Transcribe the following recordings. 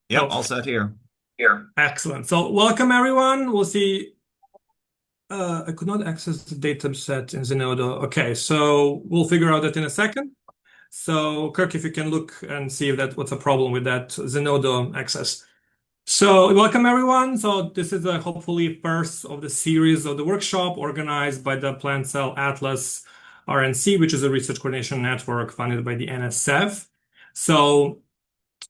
Yep, So all set here. excellent. So welcome everyone. We'll see. I could not access the data set in Zenodo. Okay, so we'll figure out that in a second. So Kirk, if you can look and see if that what's a problem with that Zenodo access. So welcome everyone. So this is hopefully first of the series of the workshop organized by the Plant Cell Atlas RNC, which is a research coordination network funded by the NSF. So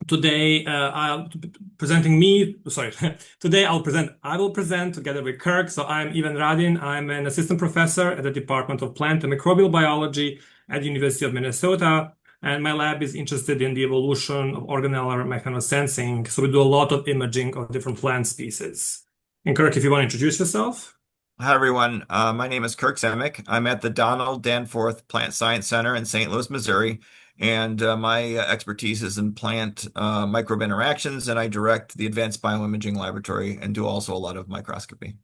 today, I'll presenting me. Sorry, today I will present together with Kirk. So I'm Ivan Radin. I'm an assistant professor at the Department of Plant and Microbial Biology at the University of Minnesota. And my lab is interested in the evolution of organelle mechanosensing. So we do a lot of imaging of different plant species. And Kirk, if you want to introduce yourself. Hi, everyone. My name is Kirk Czymmek. I'm at the Donald Danforth Plant Science Center in St. Louis, Missouri, and my expertise is in plant microbe interactions, and I direct the Advanced Bioimaging Laboratory and do also a lot of microscopy.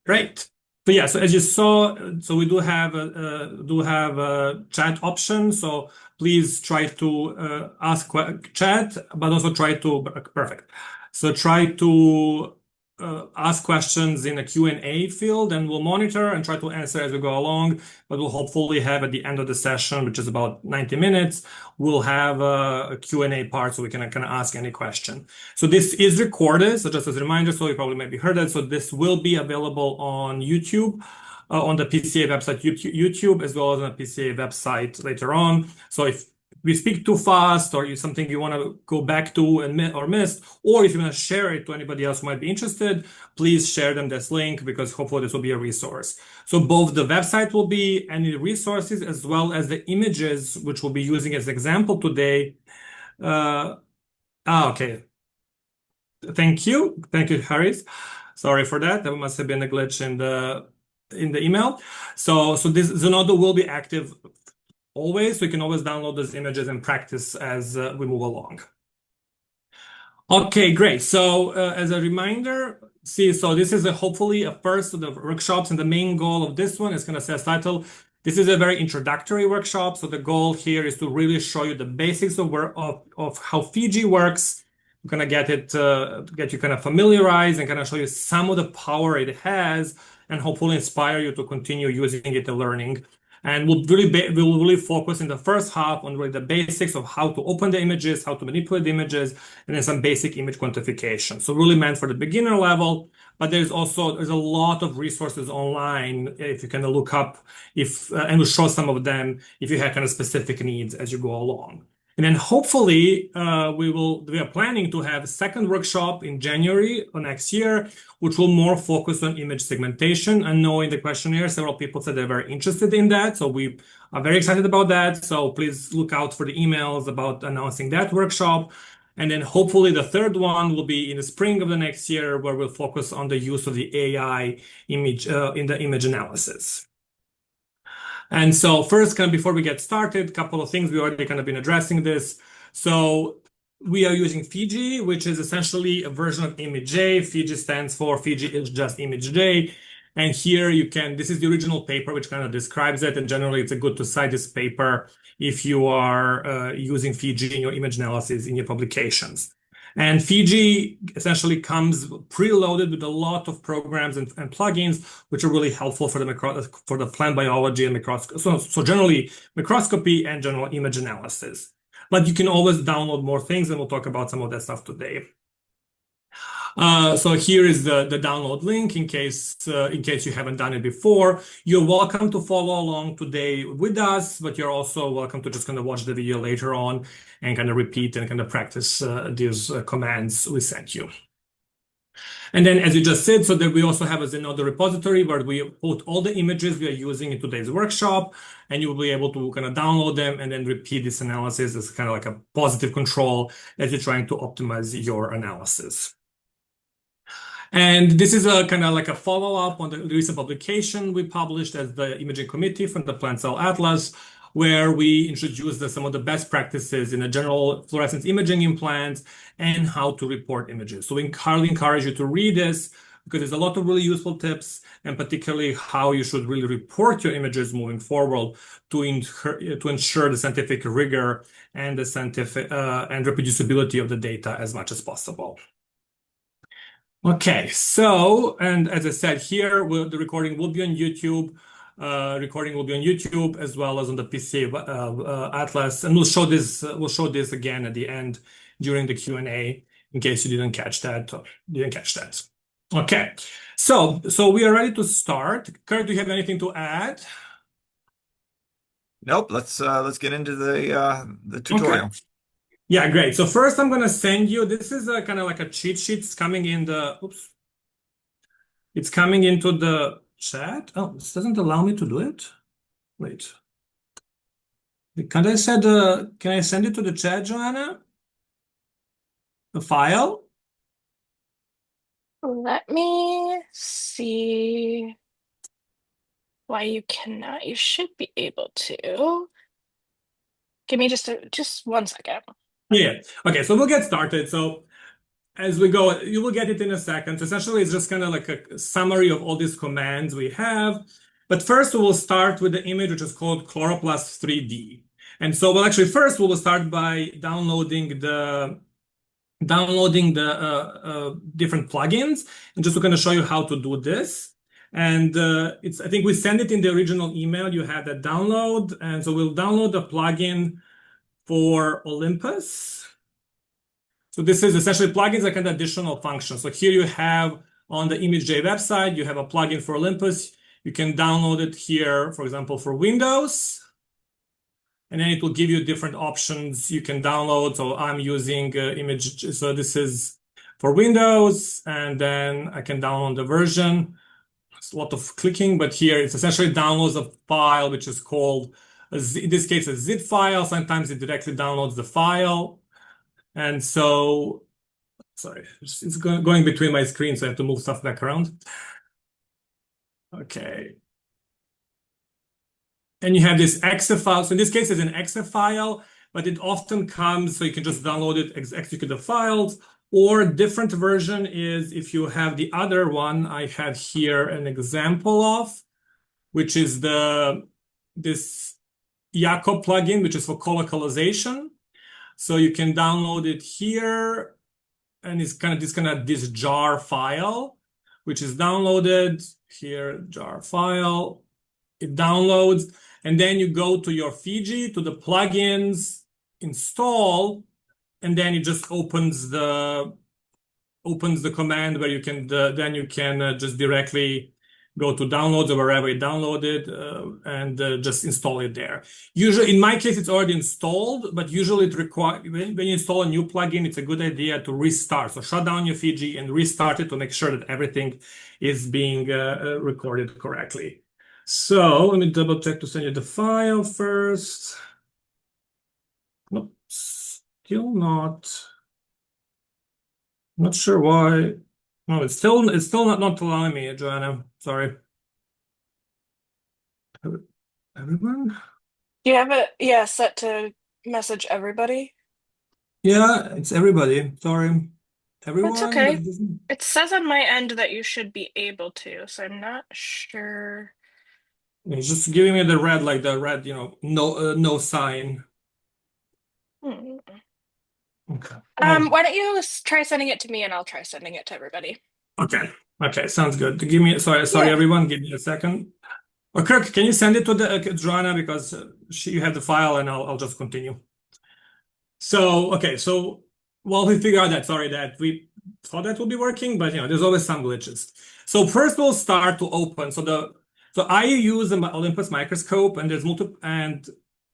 Great. So yeah, so as you saw, so we do have a chat option. So please try to ask chat, but also try to perfect. So try to ask questions in a Q&A field, and we'll monitor and try to answer as we go along. But we'll hopefully have at the end of the session, which is about 90 minutes, we'll have a Q&A part so we can kind of ask any question. So this is recorded. So just as a reminder, so you probably maybe heard it. So this will be available on YouTube, on the PCA website, YouTube, as well as on the PCA website later on. So if we speak too fast or something you want to go back to and miss, or if you want to share it to anybody else who might be interested, please share them this link because hopefully this will be a resource. So both the website will be any resources as well as the images, which we'll be using as example today. Okay. Thank you. Thank you, Harris. Sorry for that. There must have been a glitch in the email. So this Zenodo will be active always, so you can always download those images and practice as we move along. Okay, great. So as a reminder, so this is hopefully a first of the workshops, and the main goal of this one is going to say as title. This is a very introductory workshop. So the goal here is to really show you the basics of how Fiji works. I'm going to get you kind of familiarized and kind of show you some of the power it has, and hopefully inspire you to continue using it and learning. And we'll really focus in the first half on really the basics of how to open the images, how to manipulate the images, and then some basic image quantification. So really meant for the beginner level, but there's a lot of resources online if you kind of look up and we'll show some of them if you have kind of specific needs as you go along. And then hopefully we are planning to have a second workshop in January of next year, which will more focus on image segmentation. I know in the questionnaire, several people said they're very interested in that. So we are very excited about that. So please look out for the emails about announcing that workshop. And then hopefully the third one will be in the spring of the next year, where we'll focus on the use of the AI image in the image analysis. And so first, kind of before we get started, a couple of things. We already kind of been addressing this. So we are using Fiji, which is essentially a version of ImageJ. Fiji stands for Fiji is just ImageJ. And here this is the original paper, which kind of describes it. And generally, it's good to cite this paper if you are using Fiji in your image analysis in your publications. And Fiji essentially comes preloaded with a lot of programs and plugins, which are really helpful for the plant biology and microscopy. So generally microscopy and general image analysis. But you can always download more things, and we'll talk about some of that stuff today. So here is the download link in case you haven't done it before. You're welcome to follow along today with us, but you're also welcome to just kind of watch the video later on and kind of repeat and kind of practice these commands we sent you. And then, as you just said, so that we also have a Zenodo repository where we put all the images we are using in today's workshop, and you will be able to kind of download them and then repeat this analysis as kind of like a positive control as you're trying to optimize your analysis. And this is a kind of like a follow-up on the recent publication we published as the imaging committee from the Plant Cell Atlas, where we introduced some of the best practices in a general fluorescence imaging in plants and how to report images. So we highly encourage you to read this. because there's a lot of really useful tips, and particularly how you should really report your images moving forward to ensure the scientific rigor and the scientific and reproducibility of the data as much as possible. Okay, so, and as I said here, the recording will be on YouTube. Recording will be on YouTube as well as on the PC Atlas, and we'll show this again at the end during the Q&A in case you didn't catch that. Okay, so we are ready to start. Kirk, do you have anything to add? Nope. Let's get into the tutorial. Okay. Yeah, great. So first, I'm gonna send you. This is a kind of like a cheat sheet. It's coming in the. Oops. It's coming into the chat. Oh, this doesn't allow me to do it. Wait. Can I send it to the chat, Joanna? The file? Let me see why you cannot. You should be able to. Give me just 1 second. Yeah. Okay, so we'll get started. So as we go, you will get it in a second. So essentially, it's just kind of like a summary of all these commands we have. But first, we will start with the image, which is called Chloroplasts 3D. And so, well, actually, first, we will start by downloading the different plugins, and just to kind of show you how to do this. And I think we send it in the original email. You had that download, and so we'll download the plugin for Olympus. So this is essentially plugins like an additional function. So here you have on the ImageJ website, you have a plugin for Olympus. You can download it here, for example, for Windows. And then it will give you different options you can download. So I'm using image. So this is for Windows, and then I can download the version. It's a lot of clicking, but here it's essentially downloads a file, which is called, in this case, a zip file. Sometimes it directly downloads the file. And so, sorry, it's going between my screens, so I have to move stuff back around. Okay. And you have this exe file. So in this case, it's an exe file, but it often comes, so you can just download it, execute the files. Or a different version is if you have the other one I had here an example of, which is this Jakob plugin, which is for colocalization. So you can download it here, and it's kind of this jar file, which is downloaded here, jar file. It downloads, and then you go to your Fiji, to the plugins, install, and then it just opens the command where you can just directly go to downloads or wherever you downloaded and just install it there. Usually, in my case, it's already installed, but usually it requires when you install a new plugin, it's a good idea to restart. So shut down your Fiji and restart it to make sure that everything is being recorded correctly. So let me double check to send you the file first. Nope, still not. Not sure why. No, it's still not allowing me, Joanna. Sorry. Everyone? Do you have it, set to message everybody? Yeah, it's everybody. Sorry. Everyone. That's okay. It says on my end that you should be able to, so I'm not sure. It's just giving me the red, no sign. Okay. Why don't you try sending it to me, and I'll try sending it to everybody. Okay, sounds good. Sorry, Yeah. everyone, give me a second. Or Kirk, can you send it to Joanna, because you have the file, and I'll just continue. So while we figure out that we thought that would be working, but there's always some glitches. So first we'll start to open. So I use an Olympus microscope, and there's multiple, and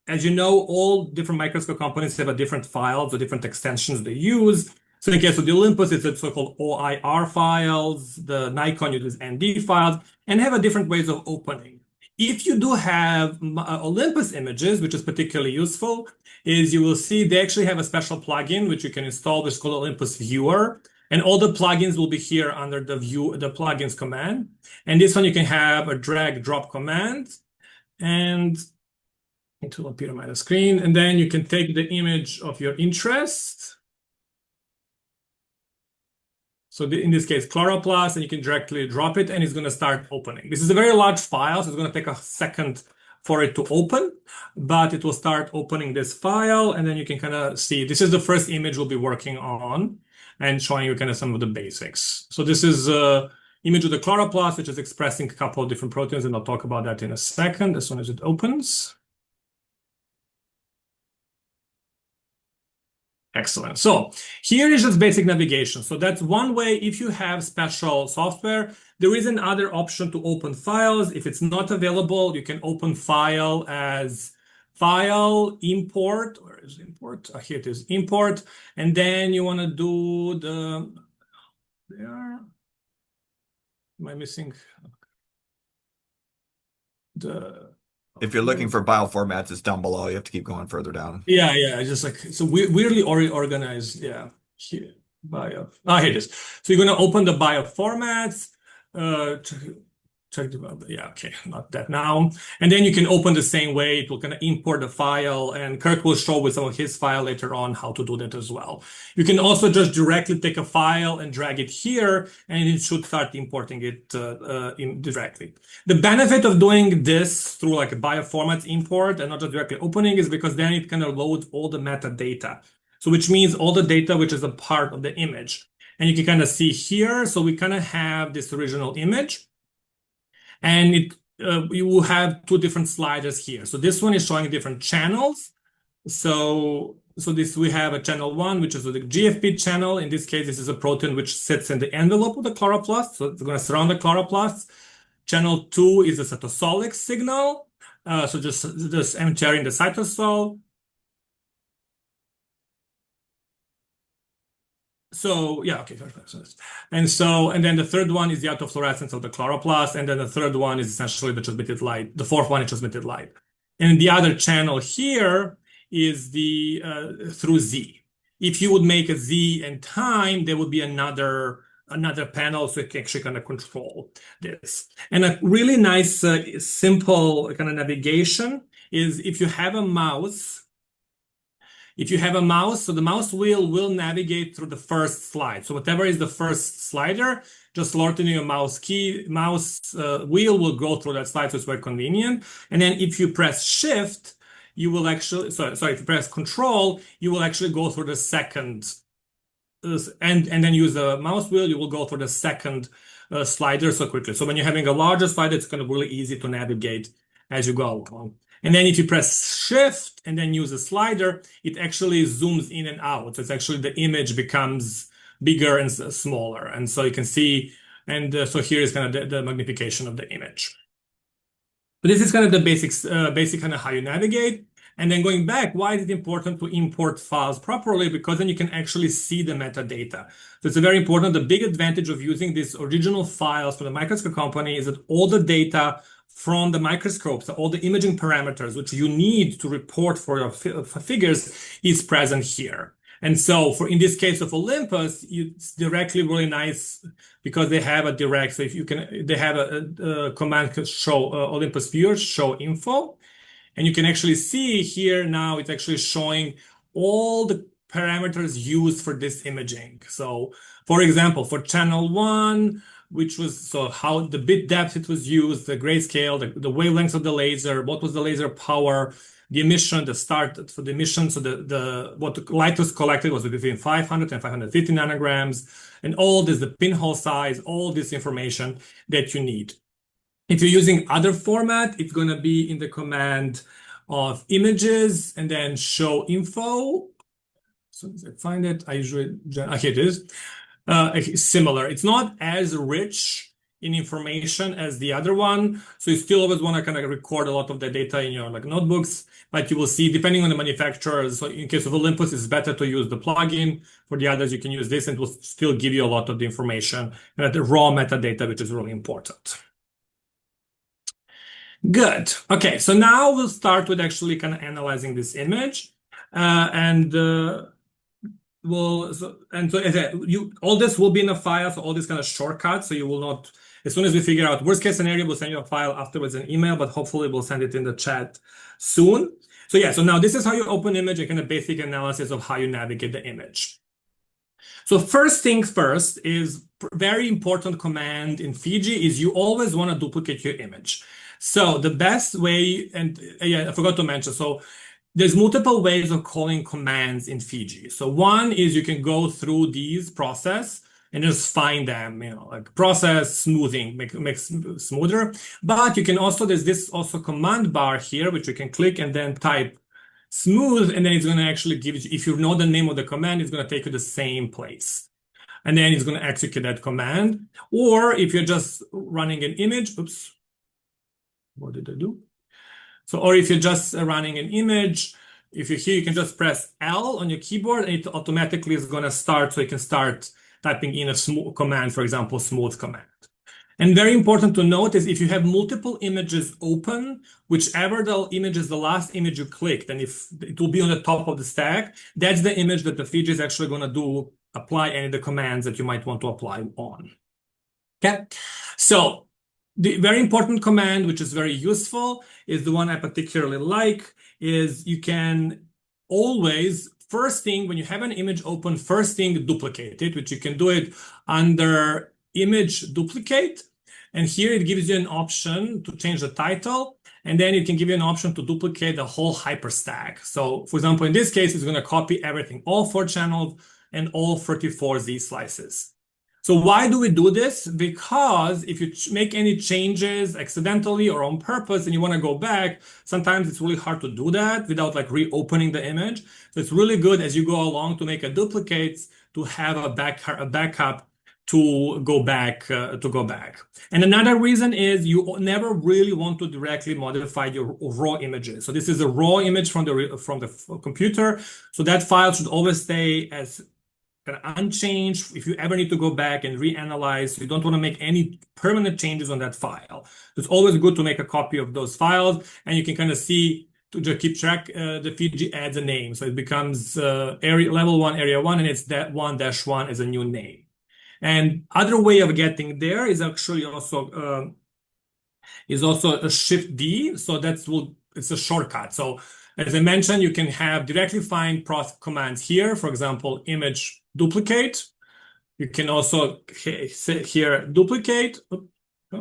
as you know, all different microscope companies have a different files or different extensions they use. So in the case of the Olympus, it's a so-called OIR files. The Nikon uses ND files, and have a different ways of opening. If you do have Olympus images, which is particularly useful, is you will see they actually have a special plugin which you can install, which is called OlympusViewer. And all the plugins will be here under the plugins command. And this one you can have a drag-drop command, and it will appear on my screen. And then you can take the image of your interest. So in this case, Chloroplasts, and you can directly drop it, and it's going to start opening. This is a very large file, so it's going to take a second for it to open, but it will start opening this file, and then you can kind of see this is the first image we'll be working on and showing you kind of some of the basics. So this is image of the chloroplast, which is expressing a couple of different proteins, and I'll talk about that in a second as soon as it opens. Excellent. So here is just basic navigation. So that's one way. If you have special software, there is another option to open files. If it's not available, you can open file as file, import. Where is import? Here it is, import. And then you want to do the, there. Am I missing the? If you're looking for file formats, it's down below. You have to keep going further down. Yeah. Just like, so weirdly organized. Yeah. Here, bio. Here it is. So you're going to open the bio formats. Check the, yeah, okay, not that now. And then you can open the same way. It will kind of import the file, and Kirk will show with some of his file later on how to do that as well. You can also just directly take a file and drag it here, and it should start importing it directly. The benefit of doing this through like a bioformats import and not just directly opening is because then it kind of loads all the metadata. So which means all the data which is a part of the image. And you can kind of see here, so we kind of have this original image. And you will have two different sliders here. So this one is showing different channels. So this we have a channel 1, which is the GFP channel. In this case, this is a protein which sits in the envelope of the chloroplast. So it's going to surround the chloroplast. Channel 2 is a cytosolic signal. So just entering the cytosol. So yeah, okay. And then the third one is the autofluorescence of the chloroplast, and then the third one is essentially the transmitted light. The fourth one is transmitted light, and the other channel here is the through Z. If you would make a Z and time, there would be another panel, so you can actually kind of control this. And a really nice, simple kind of navigation is if you have a mouse. If you have a mouse, so the mouse wheel will navigate through the first slide. So whatever is the first slider, just lorting your mouse wheel will go through that slide, so it's very convenient. And then if you press Shift, you will actually, if you press Control, you will actually go through the second, and then use the mouse wheel, you will go through the second slider so quickly. So when you're having a larger slider, it's kind of really easy to navigate as you go along. And then if you press Shift and then use a slider, it actually zooms in and out. So it's actually the image becomes bigger and smaller. And so you can see, and so here is kind of the magnification of the image. But this is kind of the basic kind of how you navigate. And then going back, why is it important to import files properly? Because then you can actually see the metadata. So it's very important. The big advantage of using these original files from the microscope company is that all the data from the microscopes, all the imaging parameters which you need to report for your figures is present here. And so in this case of Olympus, it's directly really nice because they have a direct, so if you can, they have a command to show OlympusViewer, ShowInfo. And you can actually see here now it's actually showing all the parameters used for this imaging. So for example, for channel 1, which was how the bit depth it was used, the grayscale, the wavelengths of the laser, what was the laser power, the emission, the start for the emission. So what the light was collected was between 500 and 550 nanograms, and all this, the pinhole size, all this information that you need. If you're using other format, it's going to be in the command of images and then show info. So as I find it, I usually, here it is. Similar. It's not as rich in information as the other one. So you still always want to kind of record a lot of the data in your notebooks, but you will see, depending on the manufacturer, so in case of Olympus, it's better to use the plugin. For the others, you can use this and it will still give you a lot of the information and the raw metadata, which is really important. Good. Okay, so now we'll start with actually kind of analyzing this image. All this will be in a file, so all these kind of shortcuts, so you will not, as soon as we figure out worst case scenario, we'll send you a file afterwards, an email, but hopefully we'll send it in the chat soon. So yeah, so now this is how you open image, a kind of basic analysis of how you navigate the image. So first things first is very important command in Fiji is you always want to duplicate your image. So the best way, and yeah, I forgot to mention, so there's multiple ways of calling commands in Fiji. So one is you can go through these process and just find them, like process smoothing, make smoother. But you can also, there's this also command bar here, which you can click and then type smooth, and then it's going to actually give you, if you know the name of the command, it's going to take you the same place. And then it's going to execute that command. Or if you're just running an image, oops, what did I do? So, or if you're just running an image, if you're here, you can just press L on your keyboard and it automatically is going to start. So you can start typing in a smooth command, for example, smooth command. And very important to note is if you have multiple images open, whichever the image is the last image you clicked, and if it will be on the top of the stack, that's the image that the Fiji is actually going to apply any of the commands that you might want to apply on. Okay, so the very important command, which is very useful, is the one I particularly like, is you can always, first thing, when you have an image open, first thing, duplicate it, which you can do it under image duplicate. And here it gives you an option to change the title. And then it can give you an option to duplicate the whole hyperstack. So for example, in this case, it's going to copy everything, all 4 channels and all 34 Z slices. So why do we do this? Because if you make any changes accidentally or on purpose and you want to go back, sometimes it's really hard to do that without like reopening the image. So it's really good as you go along to make a duplicate to have a backup to go back. And another reason is you never really want to directly modify your raw images. So this is a raw image from the computer. So that file should always stay as kind of unchanged. If you ever need to go back and reanalyze, you don't want to make any permanent changes on that file. So it's always good to make a copy of those files, and you can kind of see to just keep track. The Fiji adds a name, so it becomes area level 1, area 1, and it's that 1-1 as a new name. And other way of getting there is actually also a Shift+D. So it's a shortcut. So as I mentioned, you can have directly find commands here. For example, image duplicate. You can also say here duplicate. Oh, I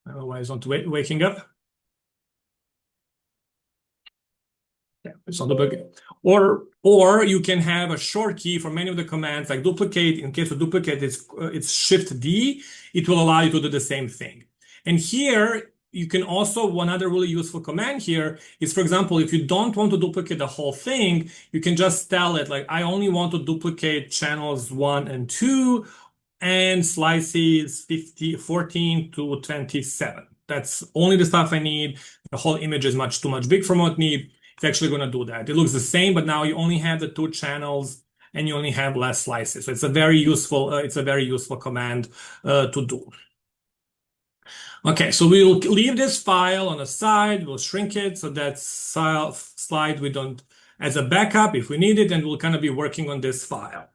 don't know why it's not waking up. Yeah, it's not duplicate. Or you can have a short key for many of the commands like duplicate. In case of duplicate, it's Shift+D. It will allow you to do the same thing. And here, you can also, one other really useful command here is, for example, if you don't want to duplicate the whole thing, you can just tell it like, I only want to duplicate channels 1 and 2 and slices 14 to 27. That's only the stuff I need. The whole image is too much big for what I need. It's actually going to do that. It looks the same, but now you only have the 2 channels and you only have less slices. So it's a very useful command to do. Okay, so we will leave this file on the side. We'll shrink it so that slide we don't as a backup if we need it, and we'll kind of be working on this file.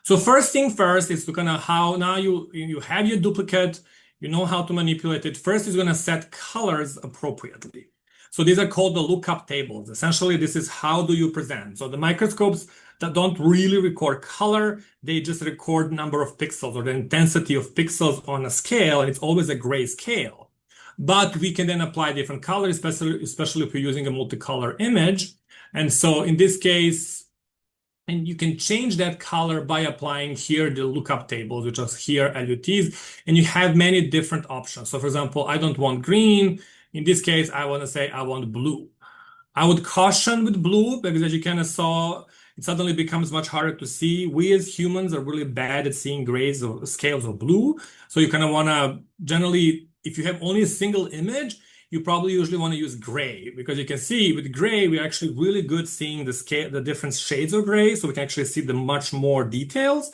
So first thing first is to kind of how now you have your duplicate, you know how to manipulate it. First is going to set colors appropriately. So these are called the lookup tables. Essentially, this is how do you present. So the microscopes that don't really record color, they just record number of pixels or the intensity of pixels on a scale, and it's always a gray scale. But we can then apply different colors, especially if you're using a multicolor image. And so in this case, and you can change that color by applying here the lookup tables, which are here LUTs, and you have many different options. So for example, I don't want green. In this case, I want to say I want blue. I would caution with blue because as you kind of saw, it suddenly becomes much harder to see. We as humans are really bad at seeing grays or scales of blue. So you kind of want to generally, if you have only a single image, you probably usually want to use gray because you can see with gray, we're actually really good seeing the different shades of gray. So we can actually see the much more details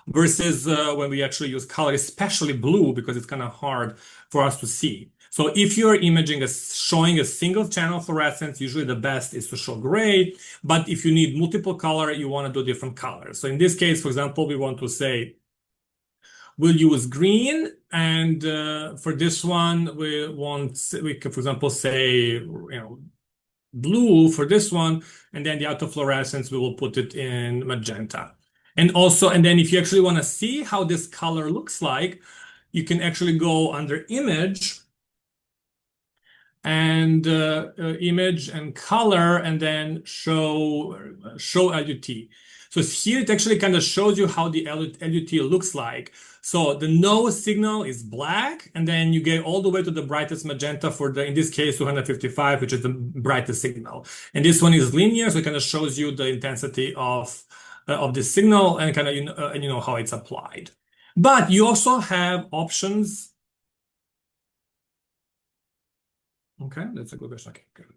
versus when we actually use color, especially blue, because it's kind of hard for us to see. So if you're showing a single channel fluorescence, usually the best is to show gray. But if you need multiple color, you want to do different colors. So in this case, for example, we want to say, we'll use green. And for this one, we can, for example, say, blue for this one, and then the autofluorescence, we will put it in magenta. And then if you actually want to see how this color looks like, you can actually go under image and image and color, and then show LUT. So here it actually kind of shows you how the LUT looks like. So the no signal is black, and then you get all the way to the brightest magenta for in this case, 255, which is the brightest signal. And this one is linear, so it kind of shows you the intensity of the signal and kind of, you know how it's applied. But you also have options. Okay, that's a good question. Okay, good.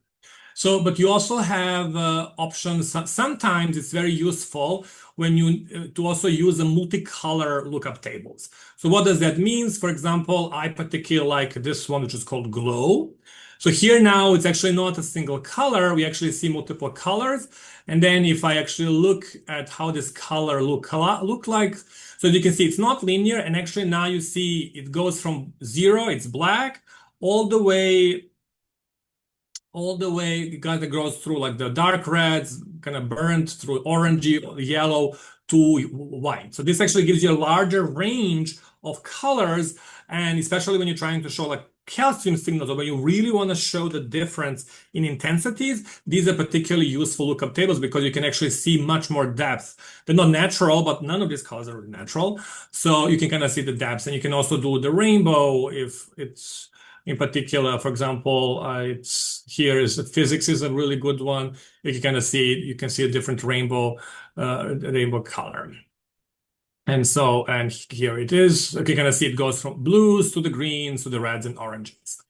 So, but you also have options. Sometimes it's very useful when you to also use a multicolor lookup tables. So what does that mean? For example, I particularly like this one, which is called glow. So here now it's actually not a single color. We actually see multiple colors. And then if I actually look at how this color look like, so you can see it's not linear. And actually now you see it goes from 0, it's black, all the way it kind of goes through like the dark reds, kind of burnt through orangey, yellow to white. So this actually gives you a larger range of colors, and especially when you're trying to show like calcium signals, or when you really want to show the difference in intensities, these are particularly useful lookup tables because you can actually see much more depth. They're not natural, but none of these colors are natural. So you can kind of see the depths, and you can also do the rainbow if it's in particular. For example, physics is a really good one. You can kind of see you can see a different rainbow color. And here it is. You can kind of see it goes from blues to the greens to the reds and oranges.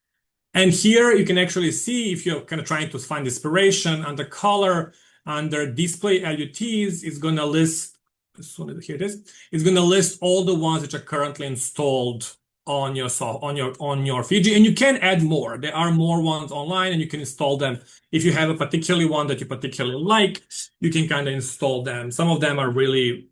And here you can actually see, if you're kind of trying to find inspiration, under color, under display LUTs, it's going to list, here it is, it's going to list all the ones which are currently installed on your Fiji, and you can add more. There are more ones online, and you can install them. If you have a particular one that you particularly like, you can kind of install them. Some of them are really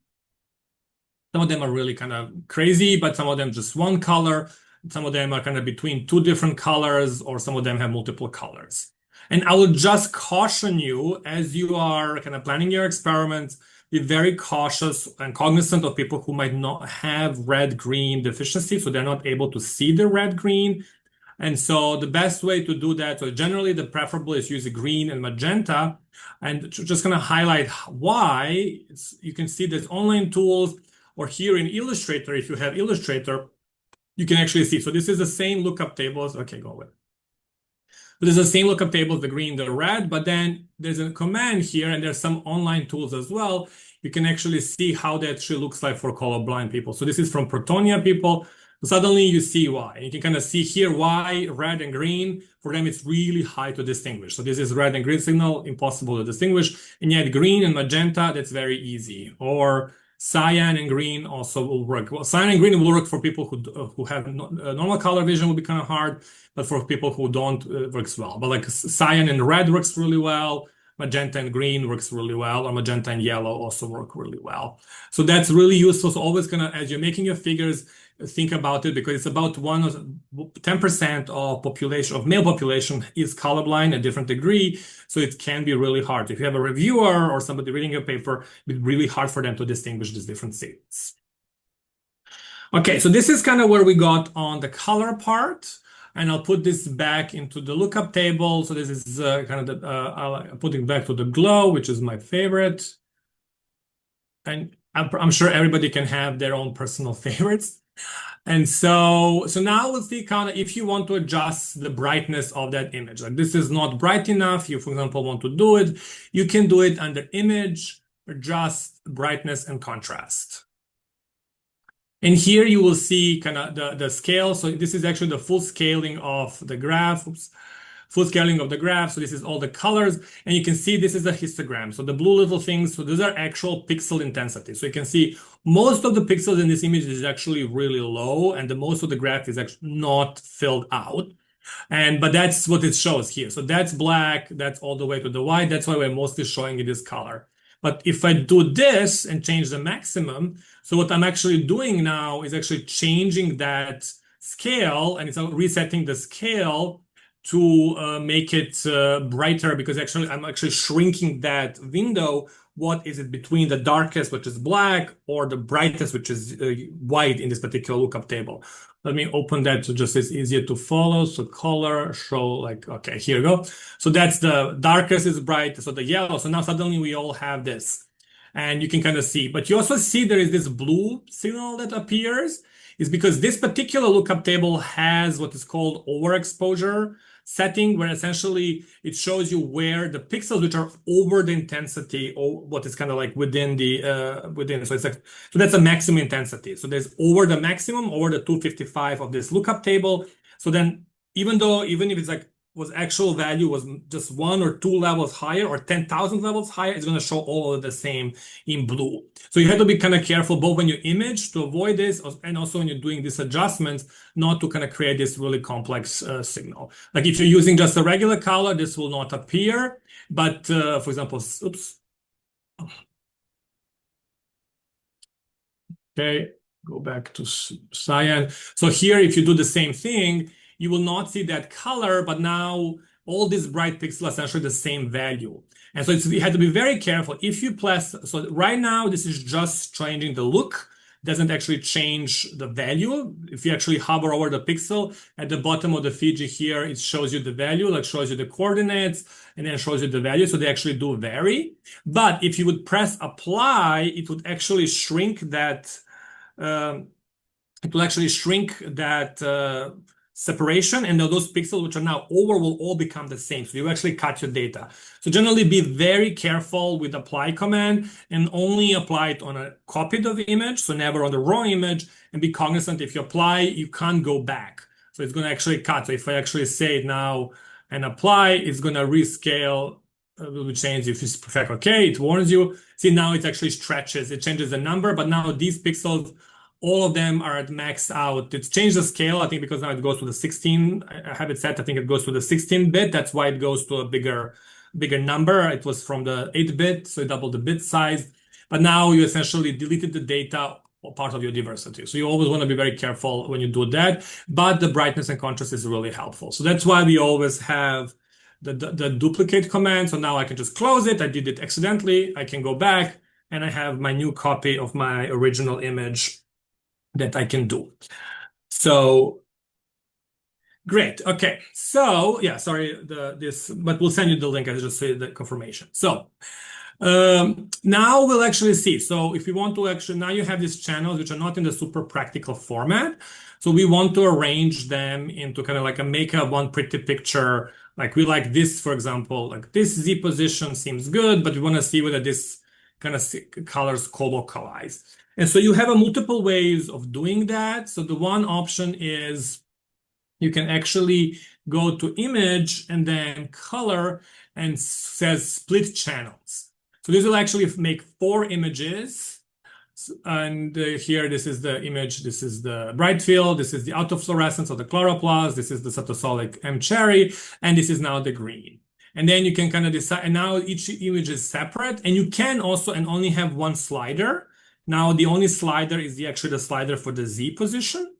kind of crazy, but some of them just one color. Some of them are kind of between two different colors, or some of them have multiple colors. And I would just caution you, as you are kind of planning your experiments, be very cautious and cognizant of people who might not have red-green deficiency, so they're not able to see the red-green. And so the best way to do that, so generally the preferable is using green and magenta. And just going to highlight why. You can see there's online tools, or here in Illustrator, if you have Illustrator, you can actually see. So this is the same lookup tables. Okay, go away. So this is the same lookup tables, the green, the red, but then there's a command here, and there's some online tools as well. You can actually see how that actually looks like for colorblind people. So this is from Protonia people. So suddenly you see why. And you can kind of see here why red and green, for them it's really hard to distinguish. So this is red and green signal, impossible to distinguish. And yet green and magenta, that's very easy. Or cyan and green also will work. Well, cyan and green will work for people who have normal color vision, will be kind of hard, but for people who don't, works well. But like cyan and red works really well. Magenta and green works really well, or magenta and yellow also work really well. So that's really useful. So always as you're making your figures, think about it, because it's about 10% of male population is colorblind at a different degree. So it can be really hard. If you have a reviewer or somebody reading your paper, it's really hard for them to distinguish these different signals. Okay, so this is kind of where we got on the color part. And I'll put this back into the lookup table. So this is kind of I'll put it back to the glow, which is my favorite. And I'm sure everybody can have their own personal favorites. And so now we'll see kind of if you want to adjust the brightness of that image. Like this is not bright enough. You, for example, want to do it. You can do it under image, adjust brightness and contrast. And here you will see kind of the scale. So this is actually the full scaling of the graph. Full scaling of the graph. So this is all the colors. And you can see this is a histogram. So the blue little things, so these are actual pixel intensity. So you can see most of the pixels in this image is actually really low, and the most of the graph is actually not filled out. But that's what it shows here. So that's black, that's all the way to the white. That's why we're mostly showing it this color. But if I do this and change the maximum, so what I'm actually doing now is actually changing that scale, and it's resetting the scale to make it brighter, because actually I'm actually shrinking that window. What is it between the darkest, which is black, or the brightest, which is white in this particular lookup table? Let me open that so just it's easier to follow. So color, show, like, okay, here we go. So that's the darkest is bright, so the yellow. So now suddenly we all have this. And you can kind of see, but you also see there is this blue signal that appears, is because this particular lookup table has what is called overexposure setting, where essentially it shows you where the pixels which are over the intensity, or what is kind of like within the within. So it's like, so that's a maximum intensity. So there's over the maximum, over the 255 of this lookup table. So then even if it's like was actual value was just 1 or 2 levels higher or 10,000 levels higher, it's going to show all of the same in blue. So you have to be kind of careful both when you image to avoid this, and also when you're doing these adjustments, not to kind of create this really complex signal. Like if you're using just a regular color, this will not appear. But for example, oops. Okay, go back to cyan. So here, if you do the same thing, you will not see that color, but now all these bright pixels are essentially the same value. And so you have to be very careful. If you press, so right now, this is just changing the look, doesn't actually change the value. If you actually hover over the pixel at the bottom of the Fiji here, it shows you the value, like shows you the coordinates, and then shows you the value. So they actually do vary. But if you would press apply, it would actually shrink that, separation, and those pixels which are now over will all become the same. So you actually cut your data. So generally be very careful with apply command and only apply it on a copied of image, so never on the raw image, and be cognizant if you apply, you can't go back. So it's going to actually cut. So if I actually say it now and apply, it's going to rescale. Will change if you perfect okay, it warns you. See, now it actually stretches, it changes the number, but now these pixels, all of them are at max out. It's changed the scale, I think, because now it goes to the 16. I have it set, I think it goes to the 16-bit. That's why it goes to a bigger number. It was from the 8-bit, so it doubled the bit size. But now you essentially deleted the data or part of your diversity. So you always want to be very careful when you do that. But the brightness and contrast is really helpful. So that's why we always have the duplicate command. So now I can just close it. I did it accidentally. I can go back and I have my new copy of my original image that I can do. So great. Okay. So yeah, sorry, but we'll send you the link. I just say the confirmation. So now we'll actually see. So if you want to actually, now you have these channels which are not in the super practical format. So we want to arrange them into kind of like make one pretty picture. Like we like this, for example, like this Z position seems good, but we want to see whether this kind of colors colocalize. And so you have multiple ways of doing that. So the one option is you can actually go to image and then color and says split channels. So this will actually make 4 images. And here, this is the image. This is the bright field. This is the autofluorescence of the chloroplast. This is the cytosolic M cherry. And this is now the green. And then you can kind of decide. And now each image is separate. And you can also and only have one slider. Now the only slider is actually the slider for the Z position.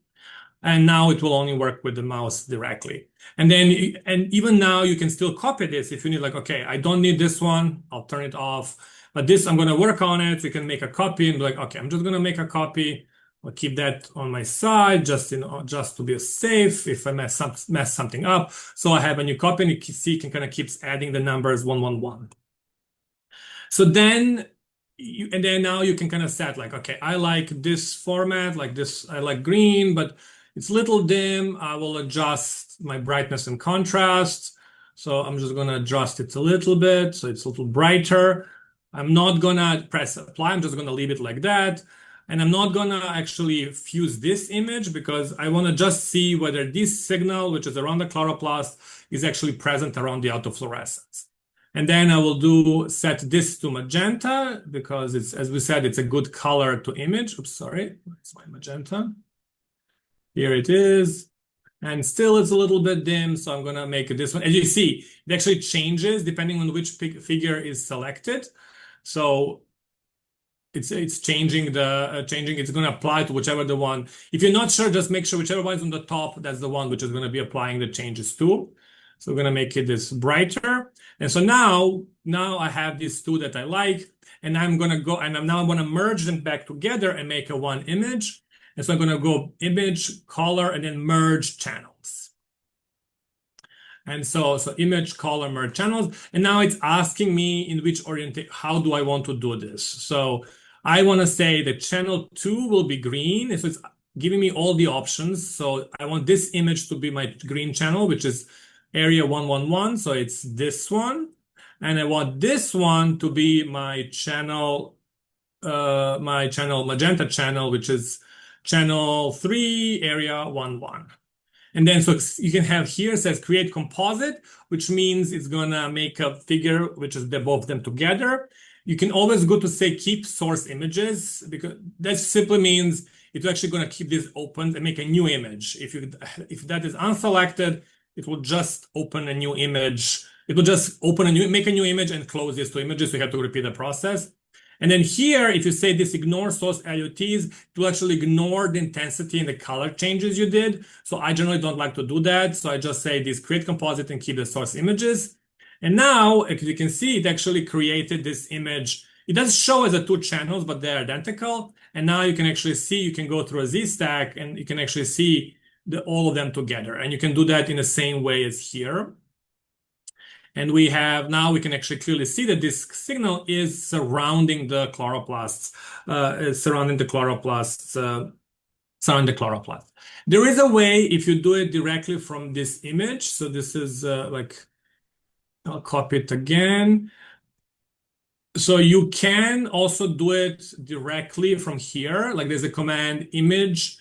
And now it will only work with the mouse directly. And then, and even now you can still copy this if you need, like, okay, I don't need this one, I'll turn it off. But this, I'm going to work on it. So you can make a copy and be like, okay, I'm just going to make a copy. I'll keep that on my side just to be safe if I mess something up. So I have a new copy, and you can see, you can kind of keeps adding the numbers 111. So then, and then now you can kind of set like, okay, I like this format, like this, I like green, but it's a little dim. I will adjust my brightness and contrast. So I'm just going to adjust it a little bit so it's a little brighter. I'm not going to press apply. I'm just going to leave it like that. And I'm not going to actually fuse this image because I want to just see whether this signal, which is around the chloroplast, is actually present around the autofluorescence. And then I will set this to magenta because it's, as we said, it's a good color to image. Oops, sorry, it's my magenta. Here it is. And still it's a little bit dim, so I'm gonna make it this one. As you see, it actually changes depending on which figure is selected. So it's changing it's gonna apply to whichever the one. If you're not sure, just make sure whichever one's on the top, that's the one which is gonna be applying the changes to. So we're gonna make it this brighter. And so now I have these two that I like, and I'm gonna go and I'm gonna merge them back together and make a one image. And so I'm gonna go image, color, and then merge channels. And so image, color, merge channels. And now it's asking me in which orientation, how do I want to do this? So I want to say that channel 2 will be green. So it's giving me all the options. So I want this image to be my green channel, which is area 111. So it's this one. And I want this one to be my channel magenta channel, which is channel 3, area 11. And then so you can have here, it says create composite, which means it's gonna make a figure which is both of them together. You can always go to say keep source images, because that simply means it's actually gonna keep this open and make a new image. If that is unselected, it will just open a new image. It will just make a new image and close these two images. So you have to repeat the process. And then here, if you say this ignore source LUTs, it will actually ignore the intensity and the color changes you did. So I generally don't like to do that. So I just say this create composite and keep the source images. And now, as you can see, it actually created this image. It does show as a two channels, but they're identical. And now you can actually see, you can go through a Z stack and you can actually see all of them together. And you can do that in the same way as here. And now we can actually clearly see that this signal is surrounding the chloroplasts, surrounding the chloroplasts. There is a way if you do it directly from this image. So this is I'll copy it again. So you can also do it directly from here. Like there's a command image,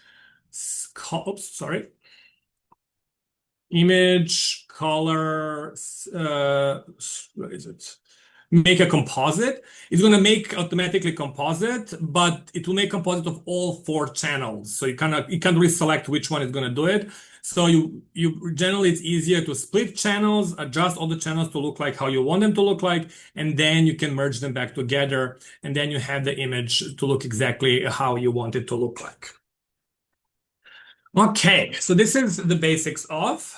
image, color, what is it? Make a composite. It's going to make automatically composite, but it will make composite of all 4 channels. So you can't really select which one is going to do it. So you generally it's easier to split channels, adjust all the channels to look like how you want them to look like, and then you can merge them back together, and then you have the image to look exactly how you want it to look like. Okay, so this is the basics of.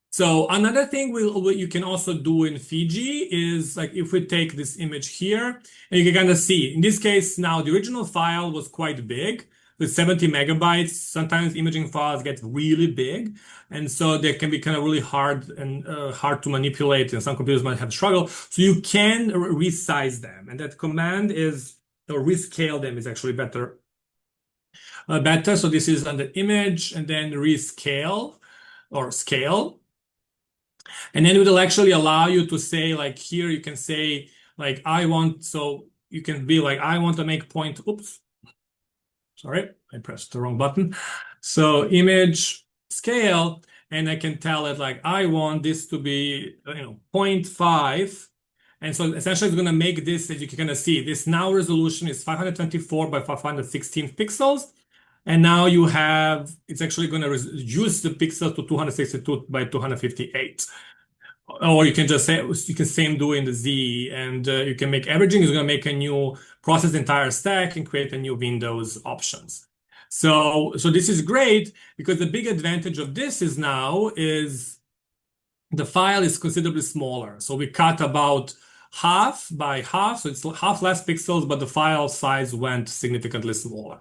So another thing you can also do in Fiji is like if we take this image here, and you can kind of see, in this case now the original file was quite big, with 70 megabytes. Sometimes imaging files get really big, and so they can be kind of really hard to manipulate, and some computers might have struggle. So you can resize them, and that command is, or rescale them is actually better. So this is under image and then rescale or scale. And then it will actually allow you to say, like here, you can say, like, so you can be like, I want to make point, oops, sorry, I pressed the wrong button. So image scale, and I can tell it like, I want this to be, 0.5. And so essentially it's going to make this, as you can kind of see, this now resolution is 524 by 516 pixels. And now it's actually going to reduce the pixels to 262 by 258. Or you can just say, you can same do in the Z, and you can make averaging is going to make a new process the entire stack and create a new Windows options. So this is great because the big advantage of this is the file is considerably smaller. So we cut about half by half, so it's half less pixels, but the file size went significantly smaller.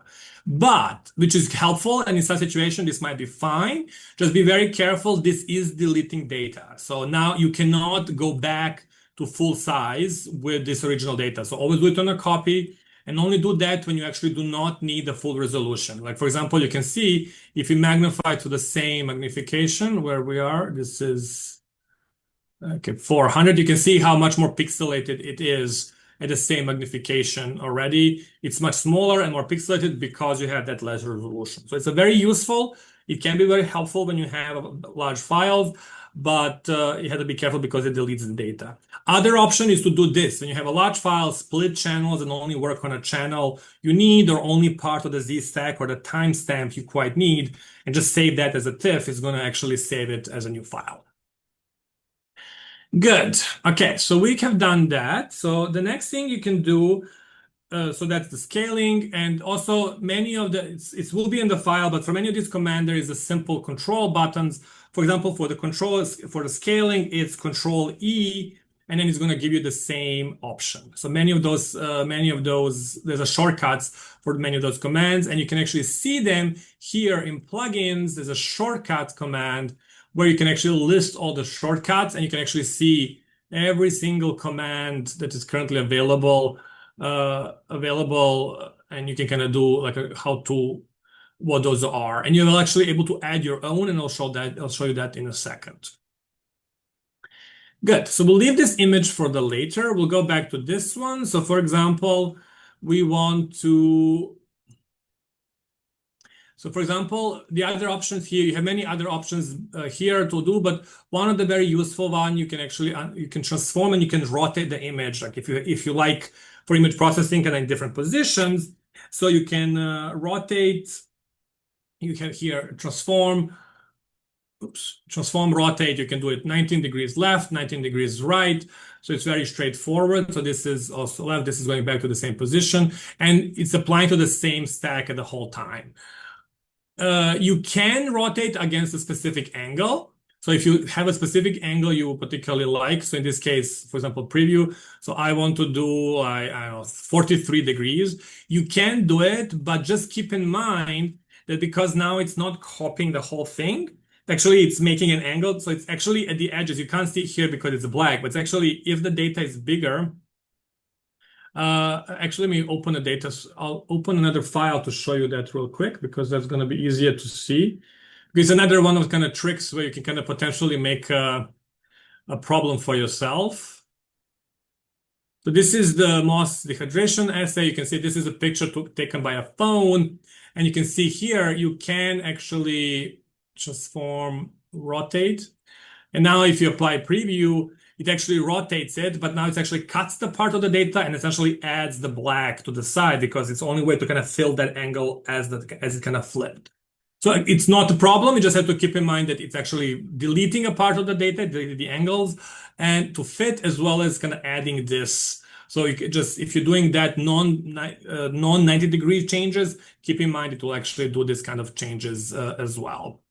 But, which is helpful, and in such situation, this might be fine. Just be very careful, this is deleting data. So now you cannot go back to full size with this original data. So always do it on a copy, and only do that when you actually do not need the full resolution. Like for example, you can see, if you magnify to the same magnification where we are, this is, okay, 400, you can see how much more pixelated it is at the same magnification already. It's much smaller and more pixelated because you have that less resolution. So it's a very useful. It can be very helpful when you have large files, but you have to be careful because it deletes the data. Other option is to do this. When you have a large file, split channels and only work on a channel you need, or only part of the Z stack or the timestamp you quite need, and just save that as a TIFF. It's going to actually save it as a new file. Good. Okay, so we have done that. So the next thing you can do, so that's the scaling, and also many of it will be in the file, but for many of these commands, there is a simple control buttons For example, for the controls, for the scaling, it's Ctrl+E, and then it's going to give you the same option. So many of those, there's a shortcuts for many of those commands, and you can actually see them here in plugins. There's a shortcut command where you can actually list all the shortcuts, and you can actually see every single command that is currently available, and you can kind of do like what those are, and you're actually able to add your own, and I'll show you that in a second. Good. So we'll leave this image for the later. We'll go back to this one. So for example, the other options here, you have many other options here to do, but one of the very useful one, you can actually you can transform and you can rotate the image. Like if you like for image processing and in different positions, so you can rotate. You can here transform, rotate. You can do it 19 degrees left, 19 degrees right. So it's very straightforward. So this is also left. This is going back to the same position, and it's applying to the same stack at the whole time. You can rotate against a specific angle. So if you have a specific angle you particularly like, so in this case, for example, preview. So I want to do, I don't know, 43 degrees. You can do it, but just keep in mind that because now it's not copying the whole thing, actually it's making an angle. So it's actually at the edges. You can't see it here because it's black, but it's actually, if the data is bigger, actually, let me open the data. I'll open another file to show you that real quick because that's going to be easier to see. It's another one of kind of tricks where you can kind of potentially make a problem for yourself. So this is the moss dehydration assay. You can see this is a picture taken by a phone. And you can see here, you can actually transform, rotate. And now if you apply preview, it actually rotates it, but now it actually cuts the part of the data and essentially adds the black to the side because it's the only way to kind of fill that angle as it kind of flipped. So it's not a problem. You just have to keep in mind that it's actually deleting a part of the data, deleting the angles, and to fit as well as kind of adding this. So you just, if you're doing that non-90-degree changes, keep in mind it will actually do this kind of changes as well.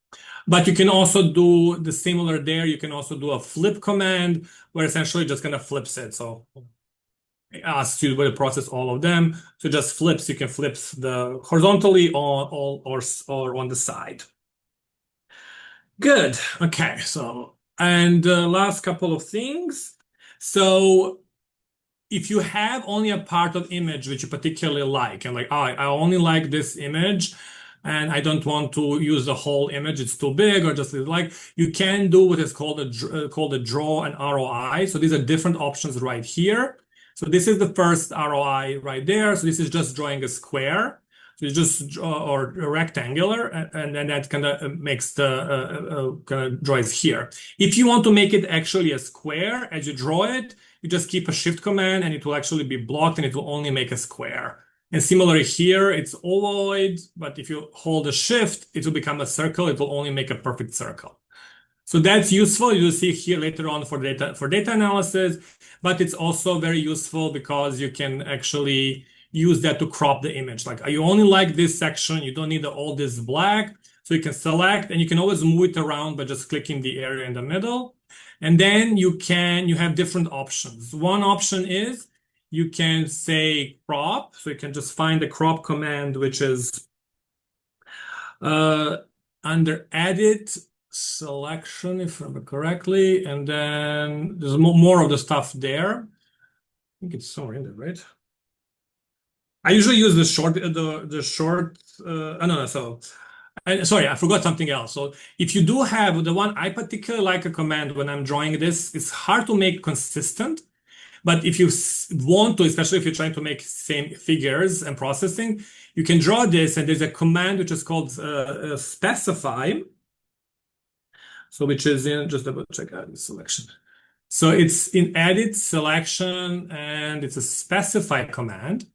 But you can also do the similar there. You can also do a flip command where essentially just kind of flips it. So it asks you to process all of them. So just flips. You can flip the horizontally or on the side. Good. Okay. So, and last couple of things. So if you have only a part of image which you particularly like, and like, oh, I only like this image, and I don't want to use the whole image, it's too big, or just like, you can do what is called a draw and ROI. So these are different options right here. So this is the first ROI right there. So this is just drawing a square. So you just draw, or a rectangular, and then that kind of makes the kind of draws here. If you want to make it actually a square as you draw it, you just keep a shift command and it will actually be blocked and it will only make a square. And similarly here, it's ovoid, but if you hold a shift, it will become a circle. It will only make a perfect circle. So that's useful. You'll see here later on for data analysis, but it's also very useful because you can actually use that to crop the image. Like you only like this section, you don't need all this black. So you can select and you can always move it around by just clicking the area in the middle. And then you have different options. One option is you can say crop. So you can just find the crop command, which is under edit selection, if I remember correctly. And then there's more of the stuff there. I think it's somewhere in there, right? I usually use the short, sorry, I forgot something else. So if you do have the one, I particularly like a command when I'm drawing this. It's hard to make consistent, but if you want to, especially if you're trying to make same figures and processing, you can draw this, and there's a command which is called specify. So which is in, just double check out the selection. So it's in edit selection, and it's a specify command.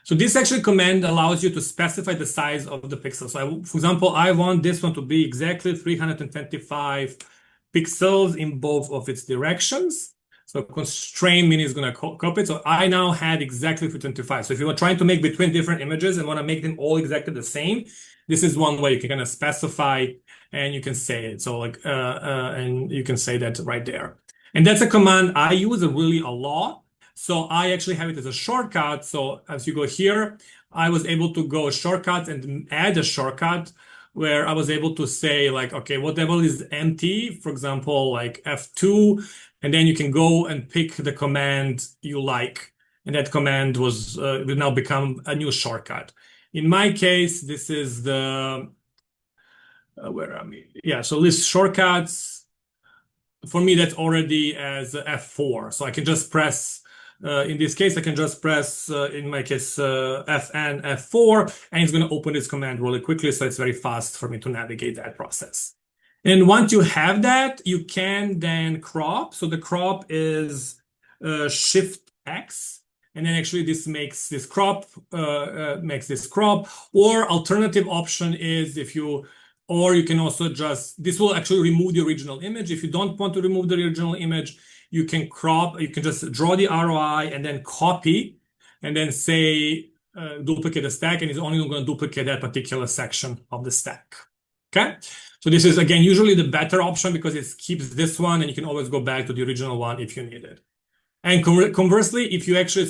So this actually command allows you to specify the size of the pixel. So for example, I want this one to be exactly 325 pixels in both of its directions. So constraint meaning it's going to copy it. So I now had exactly 325. So if you are trying to make between different images and want to make them all exactly the same, this is one way you can kind of specify and you can say it. So like, and you can say that right there. And that's a command I use really a lot. So I actually have it as a shortcut. So as you go here, I was able to go shortcut and add a shortcut where I was able to say like, okay, whatever is empty, for example, like F2, and then you can go and pick the command you like. And that command was will now become a new shortcut. In my case, this is the, where am I? Yeah, so list shortcuts. For me, that's already as F4. So I can just press, in this case, I can just press, in my case, Fn, F4, and it's going to open this command really quickly. So it's very fast for me to navigate that process. And once you have that, you can then crop. So the crop is Shift X. And then actually this makes this crop, Or alternative option is or you can also just, this will actually remove the original image. If you don't want to remove the original image, you can crop, you can just draw the ROI and then copy and then say duplicate the stack, and it's only going to duplicate that particular section of the stack. Okay? So this is, again, usually the better option because it keeps this one and you can always go back to the original one if you need it. And conversely, if you actually,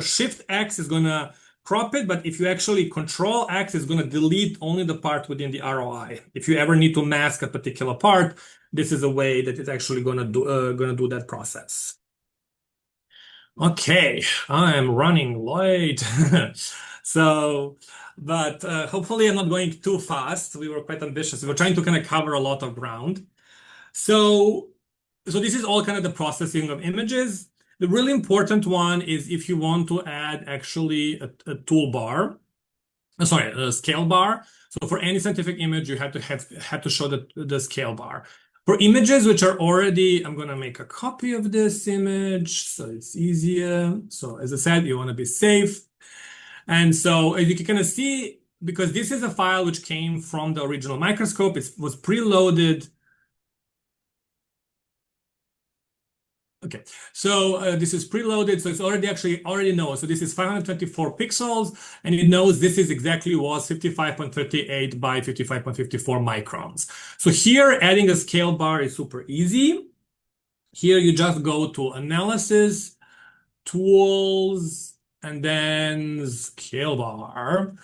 Shift X is going to crop it, but if you actually Control X is going to delete only the part within the ROI. If you ever need to mask a particular part, this is a way that it's actually going to do that process. Okay, I am running late. But hopefully I'm not going too fast. We were quite ambitious. We were trying to kind of cover a lot of ground. So this is all kind of the processing of images. The really important one is if you want to add actually a toolbar, a scale bar. So for any scientific image, you have to show the scale bar. For images which are already, I'm going to make a copy of this image so it's easier. So as I said, you want to be safe. And so as you can kind of see, because this is a file which came from the original microscope, it was preloaded. Okay, so this is preloaded, so it's already knows. So this is 524 pixels, and it knows this is exactly was 55.38 by 55.54 microns. So here, adding a scale bar is super easy. Here you just go to Analysis, Tools, and then Scale Bar.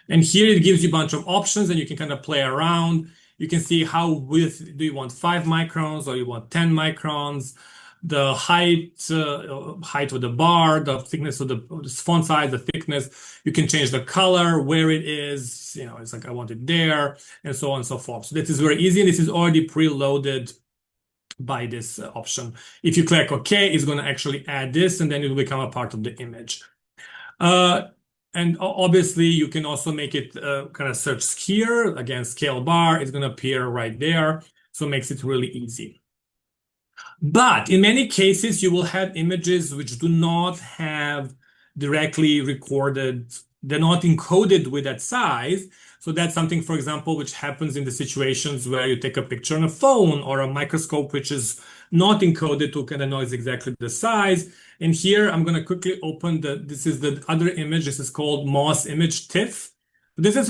And here it gives you a bunch of options, and you can kind of play around. You can see how width, do you want 5 microns or you want 10 microns? The height of the bar, the thickness of the font size, the thickness. You can change the color, where it is. You know, it's like I want it there, and so on and so forth. So this is very easy. This is already preloaded by this option. If you click OK, it's going to actually add this, and then it will become a part of the image. And obviously, you can also make it kind of search here. Again, scale bar is going to appear right there. So it makes it really easy. But in many cases, you will have images which do not have directly recorded, they're not encoded with that size. So that's something, for example, which happens in the situations where you take a picture on a phone or a microscope, which is not encoded to kind of know exactly the size. And here I'm going to quickly open this is the other image. This is called Moss Image TIFF. This is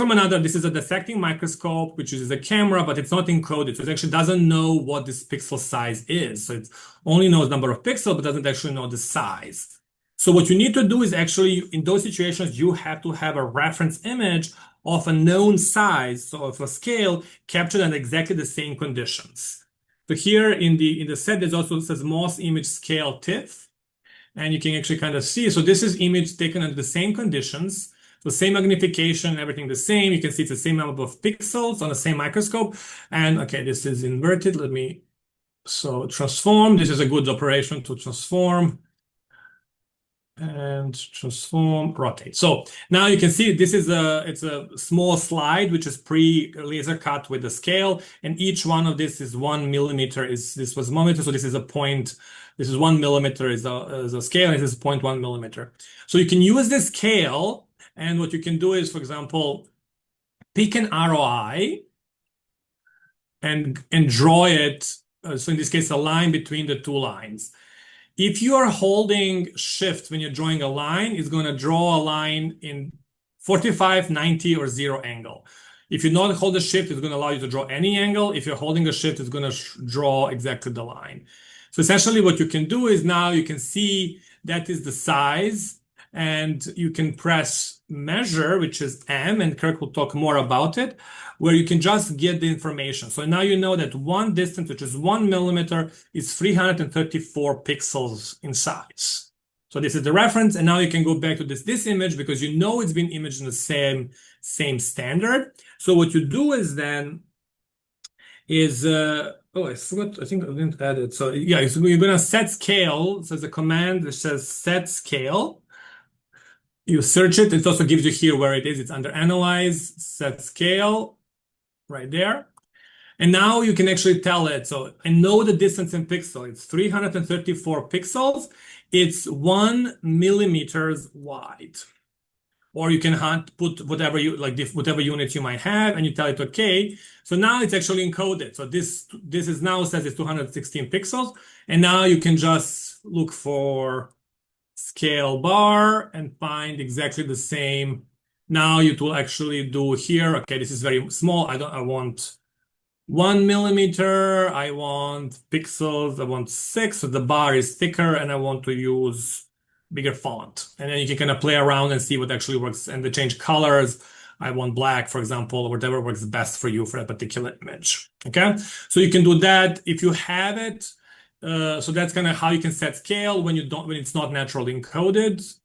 a dissecting microscope, which uses a camera, but it's not encoded. So it actually doesn't know what this pixel size is. So it only knows number of pixels, but doesn't actually know the size. So what you need to do is actually, in those situations, you have to have a reference image of a known size, so of a scale, captured under exactly the same conditions. So here in the set, there's also says Moss Image Scale TIFF. And you can actually kind of see, so this is image taken under the same conditions. So same magnification, everything the same. You can see it's the same number of pixels on the same microscope. And okay, this is inverted. So transform. This is a good operation to transform. And transform, rotate. So now you can see it's a small slide, which is pre-laser cut with the scale. And each one of this is 1 millimeter, this was millimeter. So this is a point. This is 1 millimeter is a scale, and this is 0.1 millimeter. So you can use this scale. And what you can do is, for example, pick an ROI and draw it. So in this case, a line between the two lines. If you are holding Shift when you're drawing a line, it's going to draw a line in 45, 90, or 0 angle. If you not hold the shift, it's going to allow you to draw any angle. If you're holding a shift, it's going to draw exactly the line. So essentially what you can do is now you can see that is the size, and you can press measure, which is M, and Kirk will talk more about it, where you can just get the information. So now you know that one distance, which is 1 millimeter, is 334 pixels in size. So this is the reference, and now you can go back to this image because you know it's been imaged in the same standard. So what you do is then is I forgot, I think I didn't add it. So yeah, so you're gonna set scale. So there's a command that says set scale. You search it. It also gives you here where it is. It's under analyze, set scale, right there. And now you can actually tell it. So I know the distance in pixel. It's 334 pixels. It's 1 millimeters wide. Or you can put whatever whatever unit you might have, and you tell it okay. So now it's actually encoded. So this is now says it's 216 pixels, and now you can just look for scale bar and find exactly the same. Now it will actually do here. Okay, this is very small. I want 1 millimeter. I want pixels. I want 6. So the bar is thicker, and I want to use bigger font. And then you can kind of play around and see what actually works, and they change colors. I want black, for example, or whatever works best for you for that particular image. Okay, so you can do that if you have it. So that's kind of how you can set scale when it's not naturally encoded.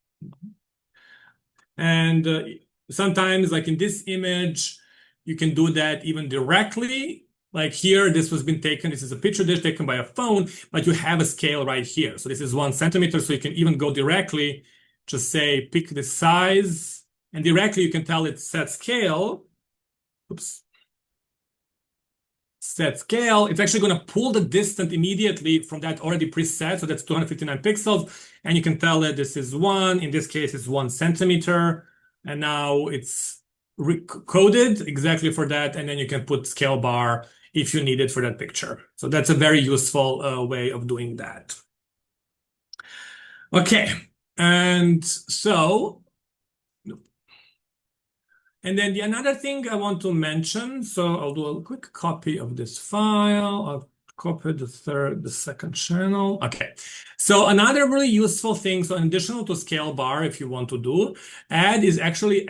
And sometimes, like in this image, you can do that even directly. Like here, this was been taken. This is a picture dish taken by a phone, but you have a scale right here. So this is 1 centimeter. So you can even go directly, just say pick the size, and directly you can tell it set scale. Oops. Set scale. It's actually going to pull the distance immediately from that already preset. So that's 259 pixels, and you can tell it this is 1. In this case, it's 1 centimeter, and now it's coded exactly for that. And then you can put scale bar if you need it for that picture. So that's a very useful way of doing that. Okay, and so, and then another thing I want to mention, so I'll do a quick copy of this file. I'll copy the second channel. Okay, so another really useful thing, so in addition to scale bar, if you want to do, add, especially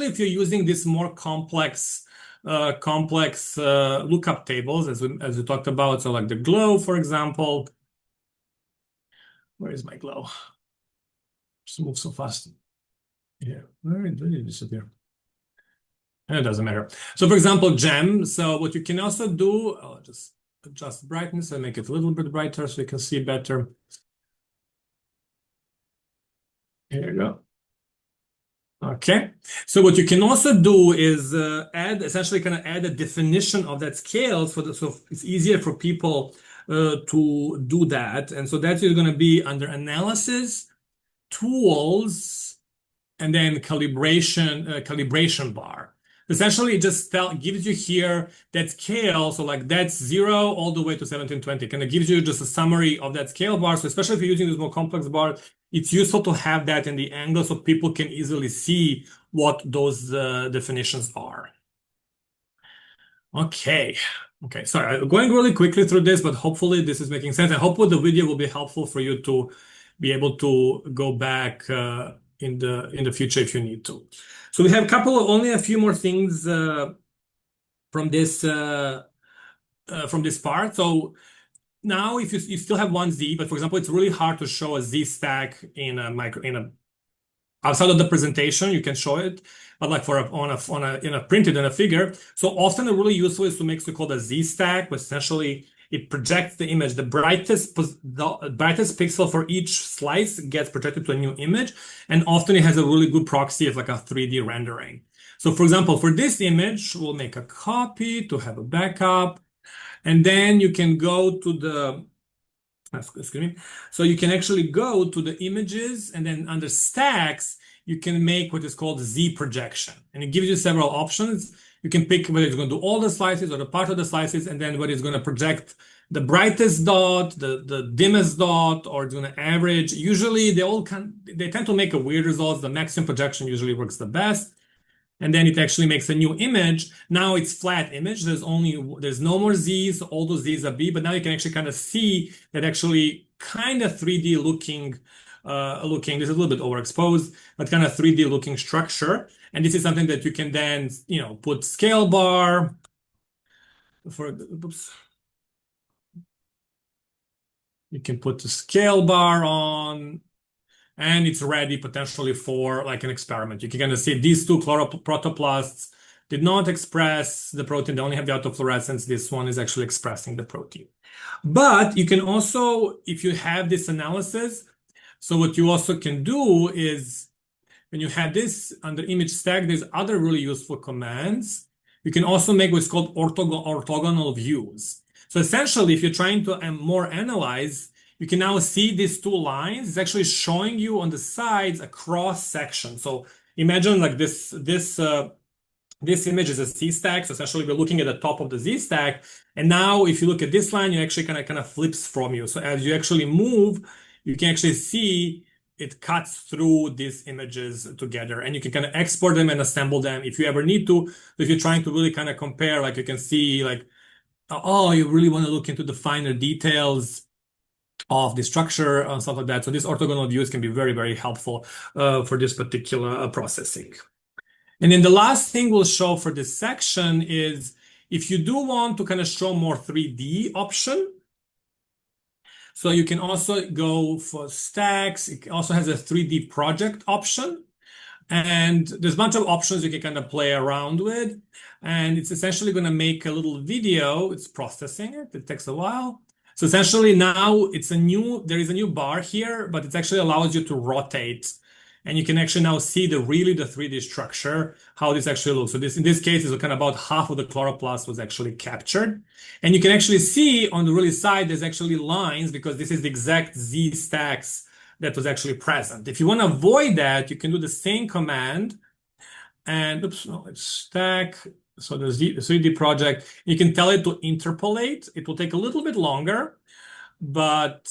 if you're using this more complex lookup tables, as we talked about. So like the glow, for example. Where is my glow? Just move so fast. Yeah, where did it disappear? And it doesn't matter. So for example, gem. So what you can also do, I'll just adjust brightness and make it a little bit brighter so you can see better. Here you go. Okay, so what you can also do is essentially kind of add a definition of that scale, so it's easier for people to do that. And so that is going to be under analysis, tools, and then calibration bar. Essentially, it just gives you here that scale. So like that's 0 all the way to 1720. Kind of gives you just a summary of that scale bar. So especially if you're using this more complex bar, it's useful to have that in the angle so people can easily see what those definitions are. Okay. Sorry, I'm going really quickly through this, but hopefully this is making sense. I hope the video will be helpful for you to be able to go back in the future if you need to. So we have only a few more things from this part. So now, if you still have one Z, but for example, it's really hard to show a Z stack outside of the presentation. You can show it, but like printed in a figure. So often, a really useful is to make so-called a Z stack, but essentially it projects the image. The brightest pixel for each slice gets projected to a new image, and often it has a really good proxy of like a 3D rendering. So, for example, for this image, we'll make a copy to have a backup. And then you can go to the, excuse me. So you can actually go to the images, and then under stacks, you can make what is called Z projection. And it gives you several options. You can pick whether it's going to do all the slices or the part of the slices, and then whether it's going to project the brightest dot, the dimmest dot, or it's going to average. Usually they tend to make a weird results. The maximum projection usually works the best. and then it actually makes a new image. Now it's flat image. There's no more Z's. All those Z's are B, but now you can actually kind of see that actually kind of 3D looking. This is a little bit overexposed, but kind of 3D looking structure. And this is something that you can then, put scale bar oops. You can put the scale bar on, and it's ready potentially for like an experiment. You can kind of see these two chloroplasts did not express the protein. They only have the autofluorescence. This one is actually expressing the protein. But you can also, if you have this analysis, so what you also can do is when you have this under image stack, there's other really useful commands. You can also make what's called orthogonal views. So essentially, if you're trying to more analyze, you can now see these two lines. It's actually showing you on the sides a cross section. So imagine like this image is a Z stack. So essentially, we're looking at the top of the Z stack. And now if you look at this line, you actually kind of flips from you. So as you actually move, you can actually see it cuts through these images together, and you can kind of export them and assemble them if you ever need to. If you're trying to really kind of compare, like you can see like, oh, you really want to look into the finer details of the structure and stuff like that. So these orthogonal views can be very, very helpful for this particular processing. And then the last thing we'll show for this section is if you do want to kind of show more 3D option, so you can also go for stacks. It also has a 3D project option. And there's a bunch of options you can kind of play around with. And it's essentially going to make a little video. It's processing it. It takes a while. So essentially now there is a new bar here, but it actually allows you to rotate. And you can actually now see the 3D structure, how this actually looks. So in this case is kind of about half of the chloroplast was actually captured. And you can actually see on the really side, there's actually lines because this is the exact Z stacks that was actually present. If you want to avoid that, you can do the same command and it's stack. So the 3D project, you can tell it to interpolate. It will take a little bit longer, but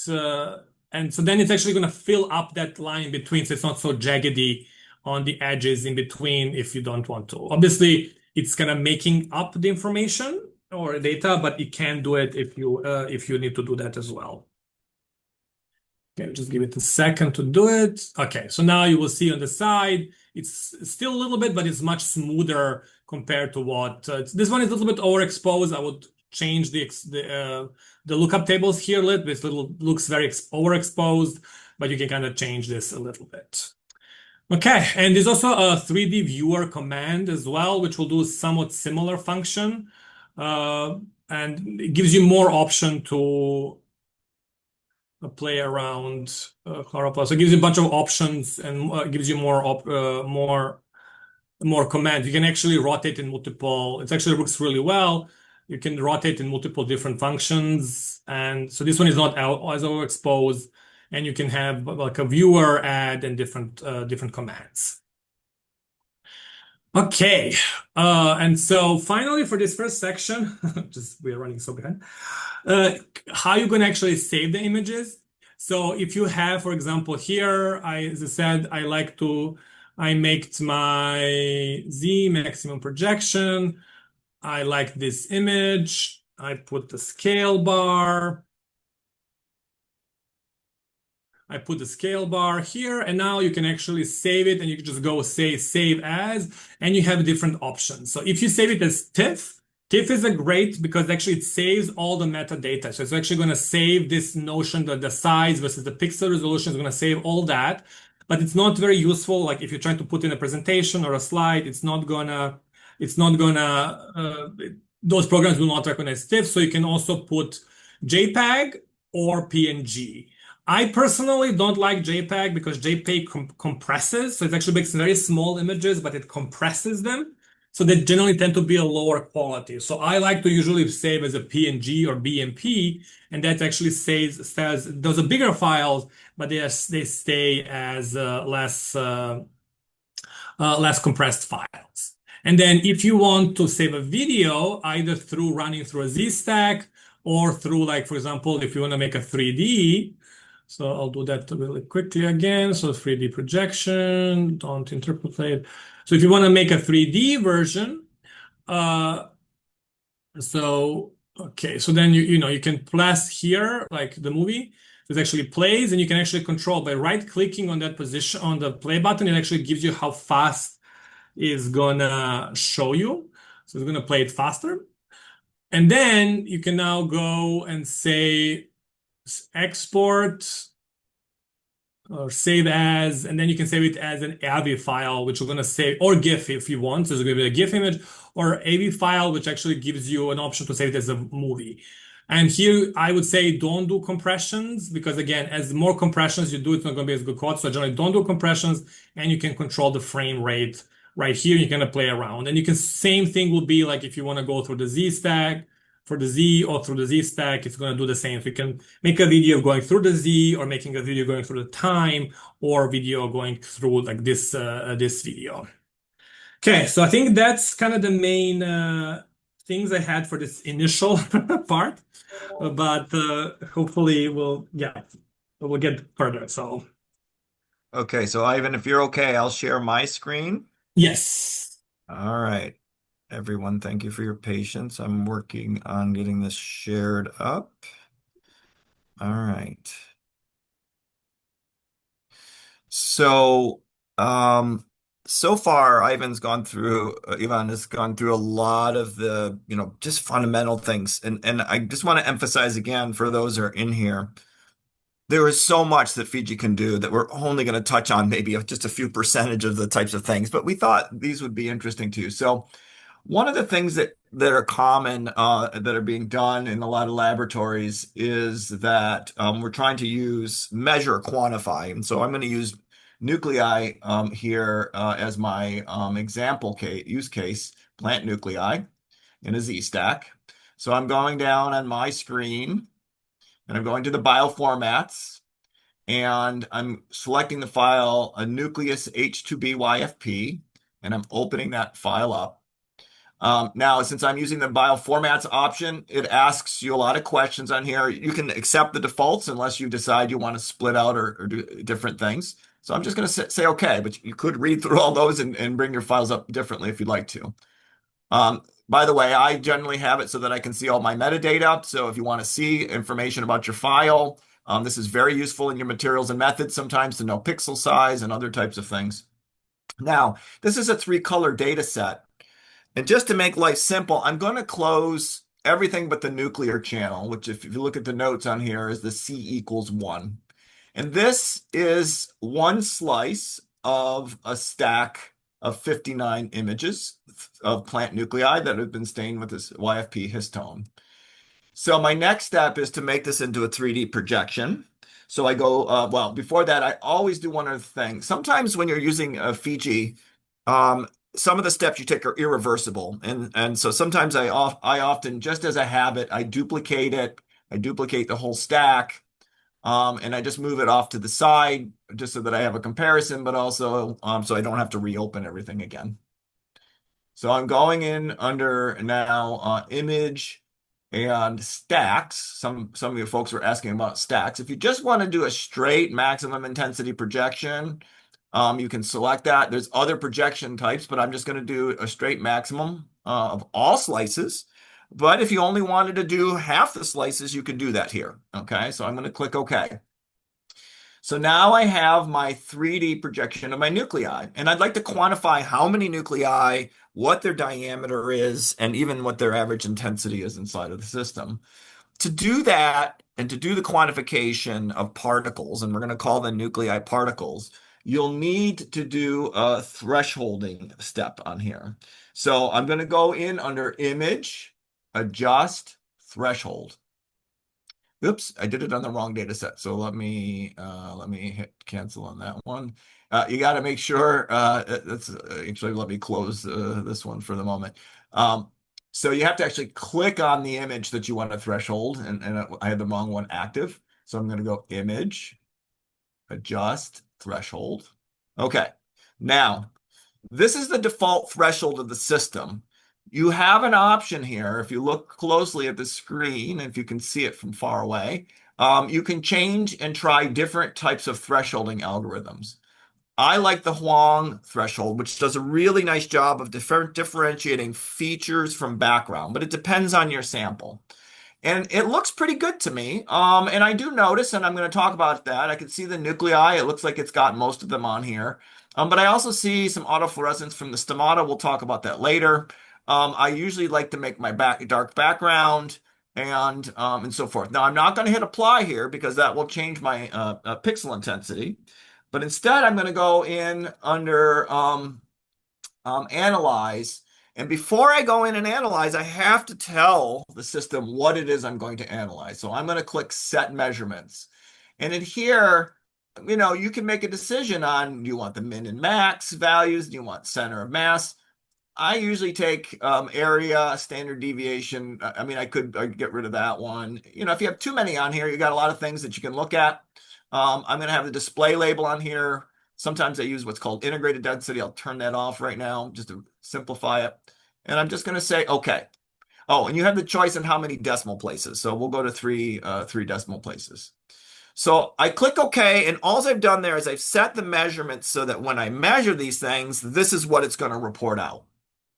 and so then it's actually going to fill up that line in between, so it's not so jaggedy on the edges in between if you don't want to. Obviously, it's kind of making up the information or data, but it can do it if you need to do that as well. Okay, just give it a second to do it. Okay, so now you will see on the side, it's still a little bit, but it's much smoother compared to what this one is a little bit overexposed. I would change the lookup tables here a little bit. This looks very overexposed, but you can kind of change this a little bit. Okay, and there's also a 3D viewer command as well, which will do a somewhat similar function, and it gives you more option to play around Chloroplast. So it gives you a bunch of options and gives you more commands. You can actually rotate in multiple. It actually works really well. You can rotate in multiple different functions, and so this one is not as overexposed. And you can have like a viewer add and different commands. Okay, and so finally for this first section, we are running so behind. How you can actually save the images. So if you have, for example, here, as I said, I make my Z maximum projection. I like this image. I put the scale bar. I put the scale bar here, and now you can actually save it, and you can just go say save as, and you have different options. So if you save it as TIFF, TIFF is great because actually it saves all the metadata. So it's actually going to save this notion that the size versus the pixel resolution is going to save all that, but it's not very useful. Like if you're trying to put in a presentation or a slide, those programs will not recognize TIFF. So you can also put JPEG or PNG. I personally don't like JPEG because JPEG compresses. So it actually makes very small images, but it compresses them. So they generally tend to be a lower quality. So I like to usually save as a PNG or BMP, and that actually says those are bigger files, but they stay as less compressed files. And then if you want to save a video, either running through a Z stack or through, like, for example, if you want to make a 3D, So I'll do that really quickly again. So 3D projection, don't interpolate. So if you want to make a 3D version, okay, so then you can press here, like the movie, it actually plays, and you can actually control by right-clicking on that position on the play button. It actually gives you how fast it's gonna show you. So it's gonna play it faster. And then you can now go and say export or save as, and then you can save it as an AVI file, which we're going to save, or GIF if you want. So it's going to be a GIF image or AVI file, which actually gives you an option to save it as a movie. And here I would say don't do compressions because again, as more compressions you do, it's not going to be as good quality. So generally don't do compressions, and you can control the frame rate right here. You're going to play around, and you can, same thing will be like if you want to go through the Z stack, for the Z or through the Z stack, it's going to do the same. So you can make a video going through the Z, or making a video going through the time, or video going through like this video. Okay, so I think that's kind of the main things I had for this initial part, but hopefully we'll get further. So Okay, so Ivan, if you're okay, I'll share my screen. yes. All right. Everyone, thank you for your patience. I'm working on getting this shared up. All right. So, so far, Ivan has gone through a lot of the, just fundamental things. And I just want to emphasize again for those who are in here, there is so much that Fiji can do that we're only going to touch on maybe just a few percentage of the types of things, but we thought these would be interesting too. So one of the things that are common that are being done in a lot of laboratories is that we're trying to measure, quantify. And so I'm going to use nuclei here as my use case, plant nuclei in a Z stack. So I'm going down on my screen and I'm going to the bioformats and I'm selecting the file, a nucleus H2B YFP, and I'm opening that file up. Now, since I'm using the bioformats option, it asks you a lot of questions on here. You can accept the defaults unless you decide you want to split out or do different things. So I'm just going to say okay, but you could read through all those and bring your files up differently if you'd like to. By the way, I generally have it so that I can see all my metadata. So if you want to see information about your file, this is very useful in your materials and methods sometimes to know pixel size and other types of things. Now, this is a 3-color data set. And just to make life simple, I'm going to close everything but the nuclear channel, which if you look at the notes on here is the C = 1. And this is one slice of a stack of 59 images of plant nuclei that have been stained with this YFP histone. So my next step is to make this into a 3D projection. So I go, well, before that, I always do one other thing. Sometimes when you're using Fiji, some of the steps you take are irreversible. And so sometimes I often, just as a habit, I duplicate it. I duplicate the whole stack. And I just move it off to the side just so that I have a comparison, but also so I don't have to reopen everything again. So I'm going in under now image and stacks. Some of you folks were asking about stacks. If you just want to do a straight maximum intensity projection, you can select that. There's other projection types, but I'm just going to do a straight maximum of all slices. But if you only wanted to do half the slices, you can do that here. Okay, so I'm going to click OK. So now I have my 3D projection of my nuclei, and I'd like to quantify how many nuclei, what their diameter is, and even what their average intensity is inside of the system. To do that, and to do the quantification of particles, and we're going to call them nuclei particles, you'll need to do a thresholding step on here. So I'm going to go in under Image, Adjust, Threshold. Oops, I did it on the wrong data set. So let me hit cancel on that one. You got to make sure that's actually let me close this one for the moment. So you have to actually click on the image that you want to threshold, and I had the wrong one active. So I'm going to go Image, Adjust, Threshold. Okay, now this is the default threshold of the system. You have an option here, if you look closely at the screen, if you can see it from far away, You can change and try different types of thresholding algorithms. I like the Huang threshold, which does a really nice job of differentiating features from background, but it depends on your sample. And it looks pretty good to me. And I do notice, and I'm going to talk about that. I can see the nuclei. It looks like it's got most of them on here. But I also see some autofluorescence from the stomata. We'll talk about that later. I usually like to make my dark background and so forth. Now, I'm not going to hit apply here because that will change my pixel intensity. But instead, I'm going to go in under analyze. And before I go in and analyze, I have to tell the system what it is I'm going to analyze. So I'm going to click Set Measurements. And in here, you can make a decision on, do you want the min and max values? Do you want center of mass? I usually take area, standard deviation. I mean, I'd get rid of that one. If you have too many on here, you got a lot of things that you can look at. I'm going to have the display label on here. Sometimes I use what's called integrated density. I'll turn that off right now just to simplify it. And I'm just going to say, okay. Oh, and you have the choice in how many decimal places. So we'll go to three decimal places. So I click OK, and all I've done there is I've set the measurements so that when I measure these things, this is what it's going to report out.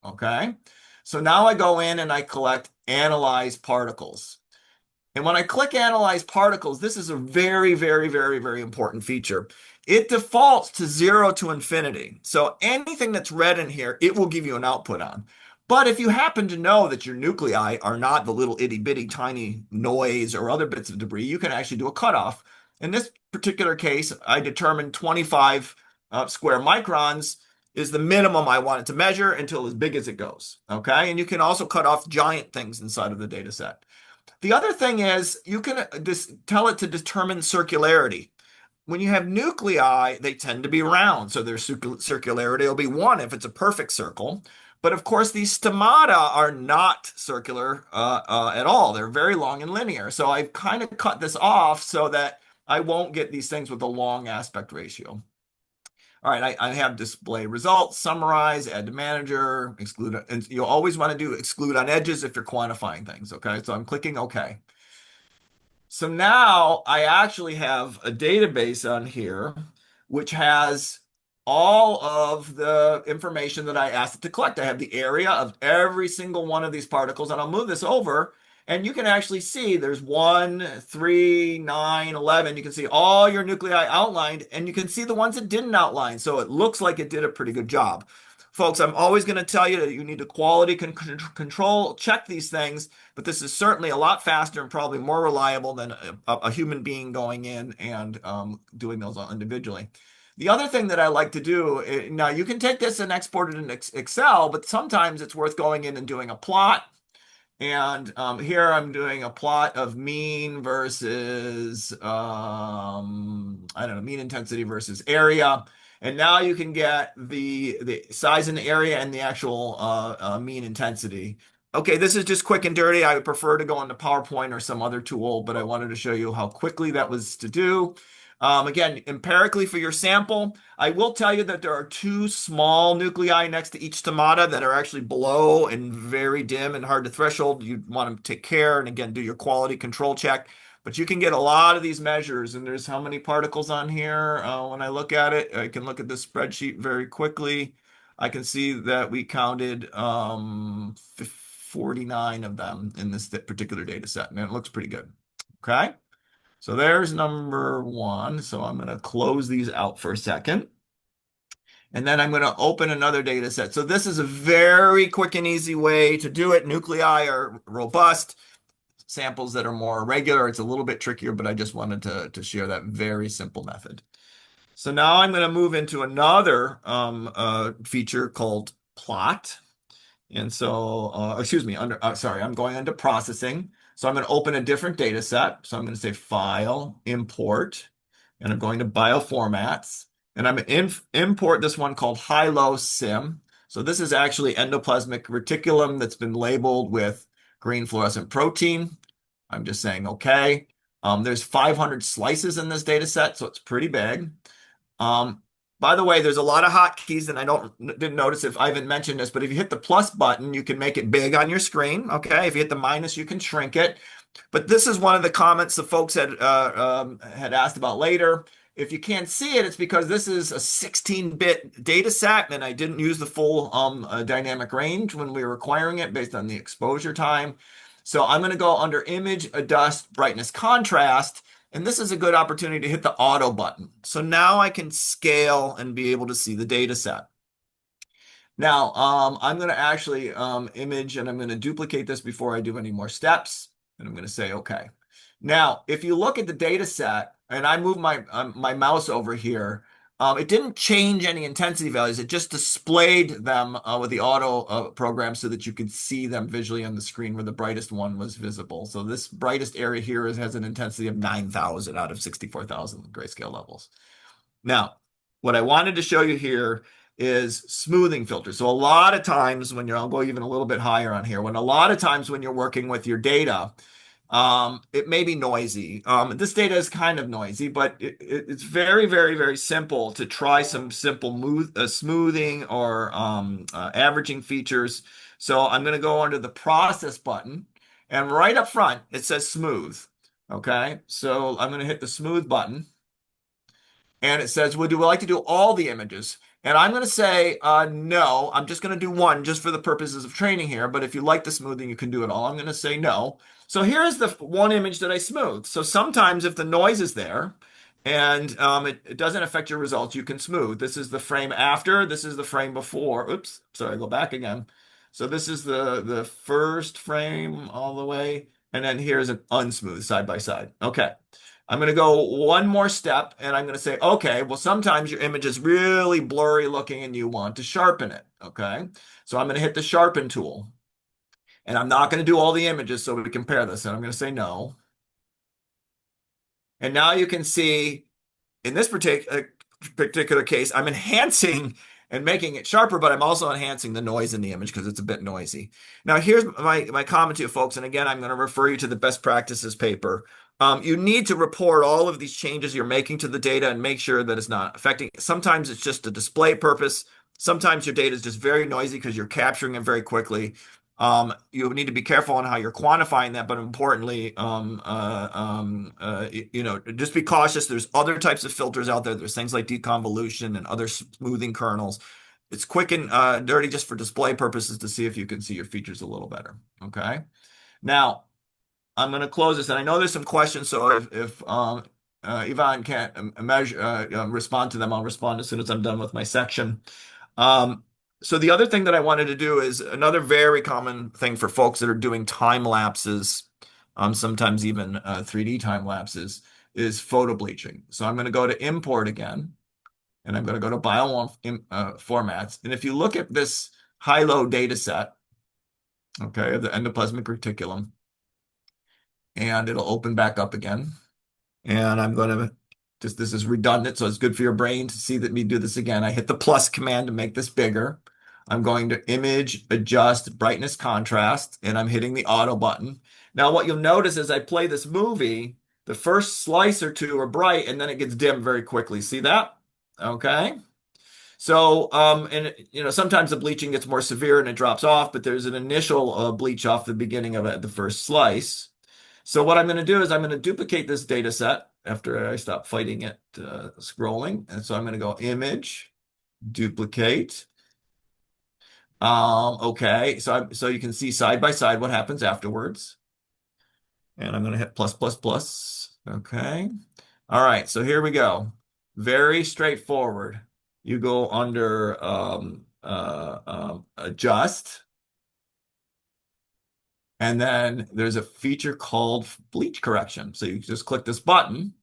Okay. So now I go in and I collect analyze particles. And when I click Analyze Particles, this is a very, very, very, very important feature. It defaults to 0 to infinity. So anything that's red in here, it will give you an output on. But if you happen to know that your nuclei are not the little itty-bitty tiny noise or other bits of debris, you can actually do a cutoff. In this particular case, I determined 25 square microns is the minimum I want it to measure until as big as it goes. Okay, and you can also cut off giant things inside of the data set. The other thing is you can tell it to determine circularity. When you have nuclei, they tend to be round, so their circularity will be 1 if it's a perfect circle. But of course, these stomata are not circular at all. They're very long and linear. So I've kind of cut this off so that I won't get these things with a long aspect ratio. All right, I have display results, summarize, add to manager, exclude, and you'll always want to do exclude on edges if you're quantifying things, okay? So I'm clicking OK. So now I actually have a database on here which has all of the information that I asked it to collect. I have the area of every single one of these particles, and I'll move this over. And you can actually see there's 1, 3, 9, 11. You can see all your nuclei outlined, and you can see the ones that didn't outline. So it looks like it did a pretty good job. Folks, I'm always going to tell you that you need to quality control, check these things, but this is certainly a lot faster and probably more reliable than a human being going in and doing those individually. The other thing that I like to do, now you can take this and export it in Excel, but sometimes it's worth going in and doing a plot. And here I'm doing a plot of mean versus, I don't know, mean intensity versus area. And now you can get the size and the area and the actual mean intensity. Okay, this is just quick and dirty. I would prefer to go into PowerPoint or some other tool, but I wanted to show you how quickly that was to do. Again, empirically for your sample, I will tell you that there are 2 small nuclei next to each stomata that are actually below and very dim and hard to threshold. You want to take care and again, do your quality control check. But you can get a lot of these measures, and there's how many particles on here. When I look at it, I can look at this spreadsheet very quickly. I can see that we counted 49 of them in this particular data set, and it looks pretty good. Okay. So there's number 1. So I'm going to close these out for a second. And then I'm going to open another data set. So this is a very quick and easy way to do it. Nuclei are robust. Samples that are more irregular, it's a little bit trickier, but I just wanted to share that very simple method. So now I'm going to move into another feature called plot. And so, excuse me, sorry, I'm going into processing. So I'm going to open a different data set. So I'm going to say File, Import, and I'm going to Bioformats. And I'm going to import this one called High-Low Sim. So this is actually endoplasmic reticulum that's been labeled with green fluorescent protein. I'm just saying, okay. There's 500 slices in this data set, so it's pretty big. By the way, there's a lot of hotkeys, and I didn't notice if Ivan mentioned this, but if you hit the plus button, you can make it big on your screen. Okay, if you hit the minus, you can shrink it. But this is one of the comments the folks had asked about later. If you can't see it, it's because this is a 16-bit data set, and I didn't use the full dynamic range when we were acquiring it based on the exposure time. So I'm going to go under Image, Adjust, Brightness, Contrast, and this is a good opportunity to hit the Auto button. So now I can scale and be able to see the data set. Now, I'm going to actually image, and I'm going to duplicate this before I do any more steps. And I'm going to say, okay. Now, if you look at the data set, and I move my mouse over here, it didn't change any intensity values. It just displayed them with the auto program so that you could see them visually on the screen where the brightest one was visible. So this brightest area here has an intensity of 9,000 out of 64,000 grayscale levels. Now, what I wanted to show you here is smoothing filters. So a lot of times when I'll go even a little bit higher on here, when a lot of times when you're working with your data, it may be noisy. This data is kind of noisy, but it's very, very, very simple to try some simple smoothing or averaging features. So I'm going to go under the process button, and right up front, it says smooth. Okay, so I'm going to hit the smooth button. And it says, would you like to do all the images? And I'm going to say, no, I'm just going to do one just for the purposes of training here. But if you like the smoothing, you can do it all. I'm going to say no. So here's the one image that I smooth. So sometimes if the noise is there and it doesn't affect your results, you can smooth. This is the frame after. This is the frame before. Oops, sorry, go back again. So this is the first frame all the way. And then here's an unsmooth side by side. Okay. I'm going to go one more step, and I'm going to say, okay, well, sometimes your image is really blurry looking and you want to sharpen it, okay? So I'm going to hit the sharpen tool, and I'm not going to do all the images so we compare this, and I'm going to say no. And now you can see in this particular case, I'm enhancing and making it sharper, but I'm also enhancing the noise in the image because it's a bit noisy. Now, here's my comment to you folks, and again, I'm going to refer you to the best practices paper. You need to report all of these changes you're making to the data and make sure that it's not affecting. Sometimes it's just a display purpose. Sometimes your data is just very noisy because you're capturing it very quickly. You need to be careful on how you're quantifying that, but importantly, just be cautious. There's other types of filters out there. There's things like deconvolution and other smoothing kernels. It's quick and dirty just for display purposes to see if you can see your features a little better. Okay. Now, I'm going to close this, and I know there's some questions, so if Yvonne can't respond to them, I'll respond as soon as I'm done with my section. So the other thing that I wanted to do is another very common thing for folks that are doing time lapses, sometimes even 3D time lapses, is photo bleaching. So I'm going to go to import again, and I'm going to go to bio formats. And if you look at this high-low data set, okay, of the endoplasmic reticulum, and it'll open back up again. And I'm going to this is redundant, so it's good for your brain to see that me do this again. I hit the plus command to make this bigger. I'm going to image, adjust, brightness, contrast, and I'm hitting the auto button. Now, what you'll notice as I play this movie, the first slice or two are bright, and then it gets dim very quickly. See that? Okay. So, sometimes the bleaching gets more severe and it drops off, but there's an initial bleach off the beginning of it, the first slice. So what I'm going to do is I'm going to duplicate this data set after I stop fighting it scrolling. And so I'm going to go image, duplicate. Okay, so you can see side by side what happens afterwards. And I'm going to hit plus, plus, plus. Okay. All right, so here we go. Very straightforward. You go under adjust. And then there's a feature called bleach correction. So you just click this button.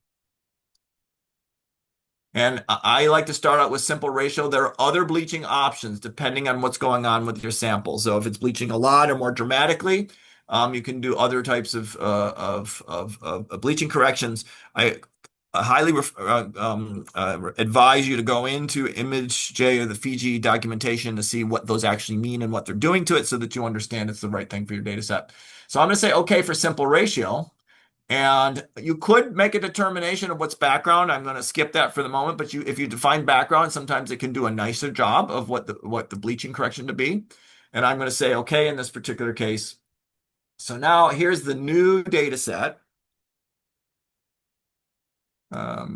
And I like to start out with simple ratio. There are other bleaching options depending on what's going on with your sample. So if it's bleaching a lot or more dramatically, you can do other types of bleaching corrections. I highly advise you to go into ImageJ or the Fiji documentation to see what those actually mean and what they're doing to it so that you understand it's the right thing for your data set. So I'm going to say OK for simple ratio. And you could make a determination of what's background. I'm going to skip that for the moment, but if you define background, sometimes it can do a nicer job of what the bleaching correction to be. And I'm going to say okay in this particular case. So now here's the new data set.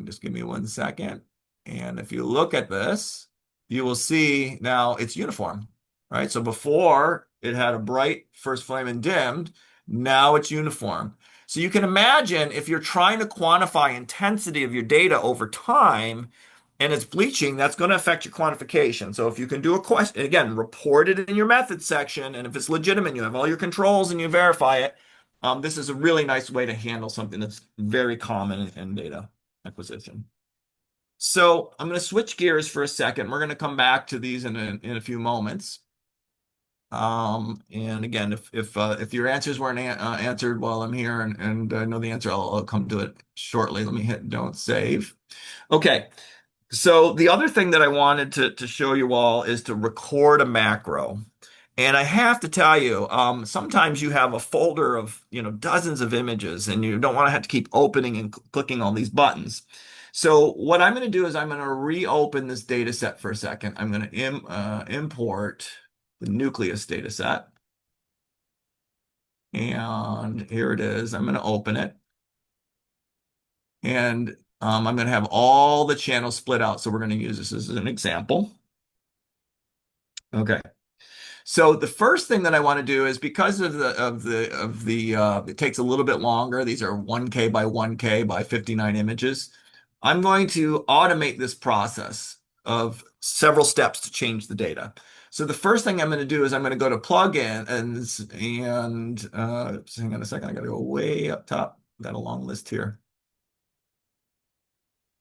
Just give me 1 second. And if you look at this, you will see now it's uniform, right? So before it had a bright first flame and dimmed, now it's uniform. So you can imagine if you're trying to quantify intensity of your data over time and it's bleaching, that's going to affect your quantification. So if you can do a question, again, report it in your methods section, and if it's legitimate, you have all your controls and you verify it, this is a really nice way to handle something that's very common in data acquisition. So I'm going to switch gears for a second. We're going to come back to these in a few moments. And again, if your answers weren't answered while I'm here and I know the answer, I'll come to it shortly. Let me hit don't save. Okay. So the other thing that I wanted to show you all is to record a macro. And I have to tell you, sometimes you have a folder of, dozens of images and you don't want to have to keep opening and clicking all these buttons. So what I'm going to do is I'm going to reopen this data set for a second. I'm going to import the nucleus data set. And here it is. I'm going to open it. And I'm going to have all the channels split out. So we're going to use this as an example. Okay. So the first thing that I want to do is because of the it takes a little bit longer. These are 1K by 1K by 59 images. I'm going to automate this process of several steps to change the data. So the first thing I'm going to do is I'm going to go to plugins and hang on a second. I got to go way up top. Got a long list here.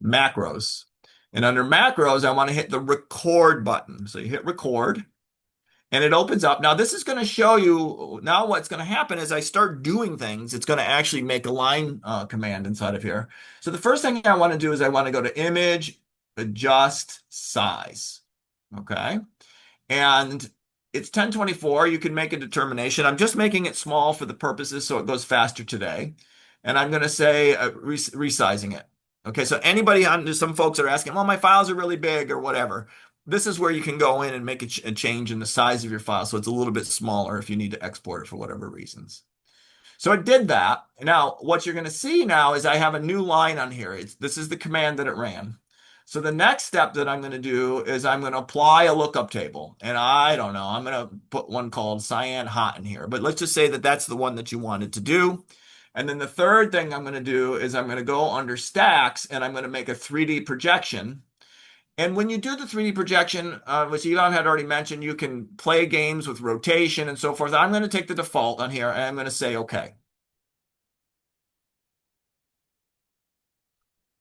Macros. And under macros, I want to hit the record button. So you hit record. And it opens up. Now, this is going to show you, now what's going to happen is I start doing things. It's going to actually make a line command inside of here. So the first thing I want to do is I want to go to image, adjust size. Okay. And it's 1024. You can make a determination. I'm just making it small for the purposes so it goes faster today. And I'm going to say resizing it. Okay. So anybody some folks are asking, well, my files are really big or whatever. This is where you can go in and make a change in the size of your file so it's a little bit smaller if you need to export it for whatever reasons. So it did that. Now, what you're going to see now is I have a new line on here. This is the command that it ran. So the next step that I'm going to do is I'm going to apply a lookup table. And I don't know, I'm going to put one called cyan hot in here. But let's just say that that's the one that you wanted to do. And then the third thing I'm going to do is I'm going to go under stacks and I'm going to make a 3D projection. And when you do the 3D projection, which Elon had already mentioned, you can play games with rotation and so forth. I'm going to take the default on here and I'm going to say OK.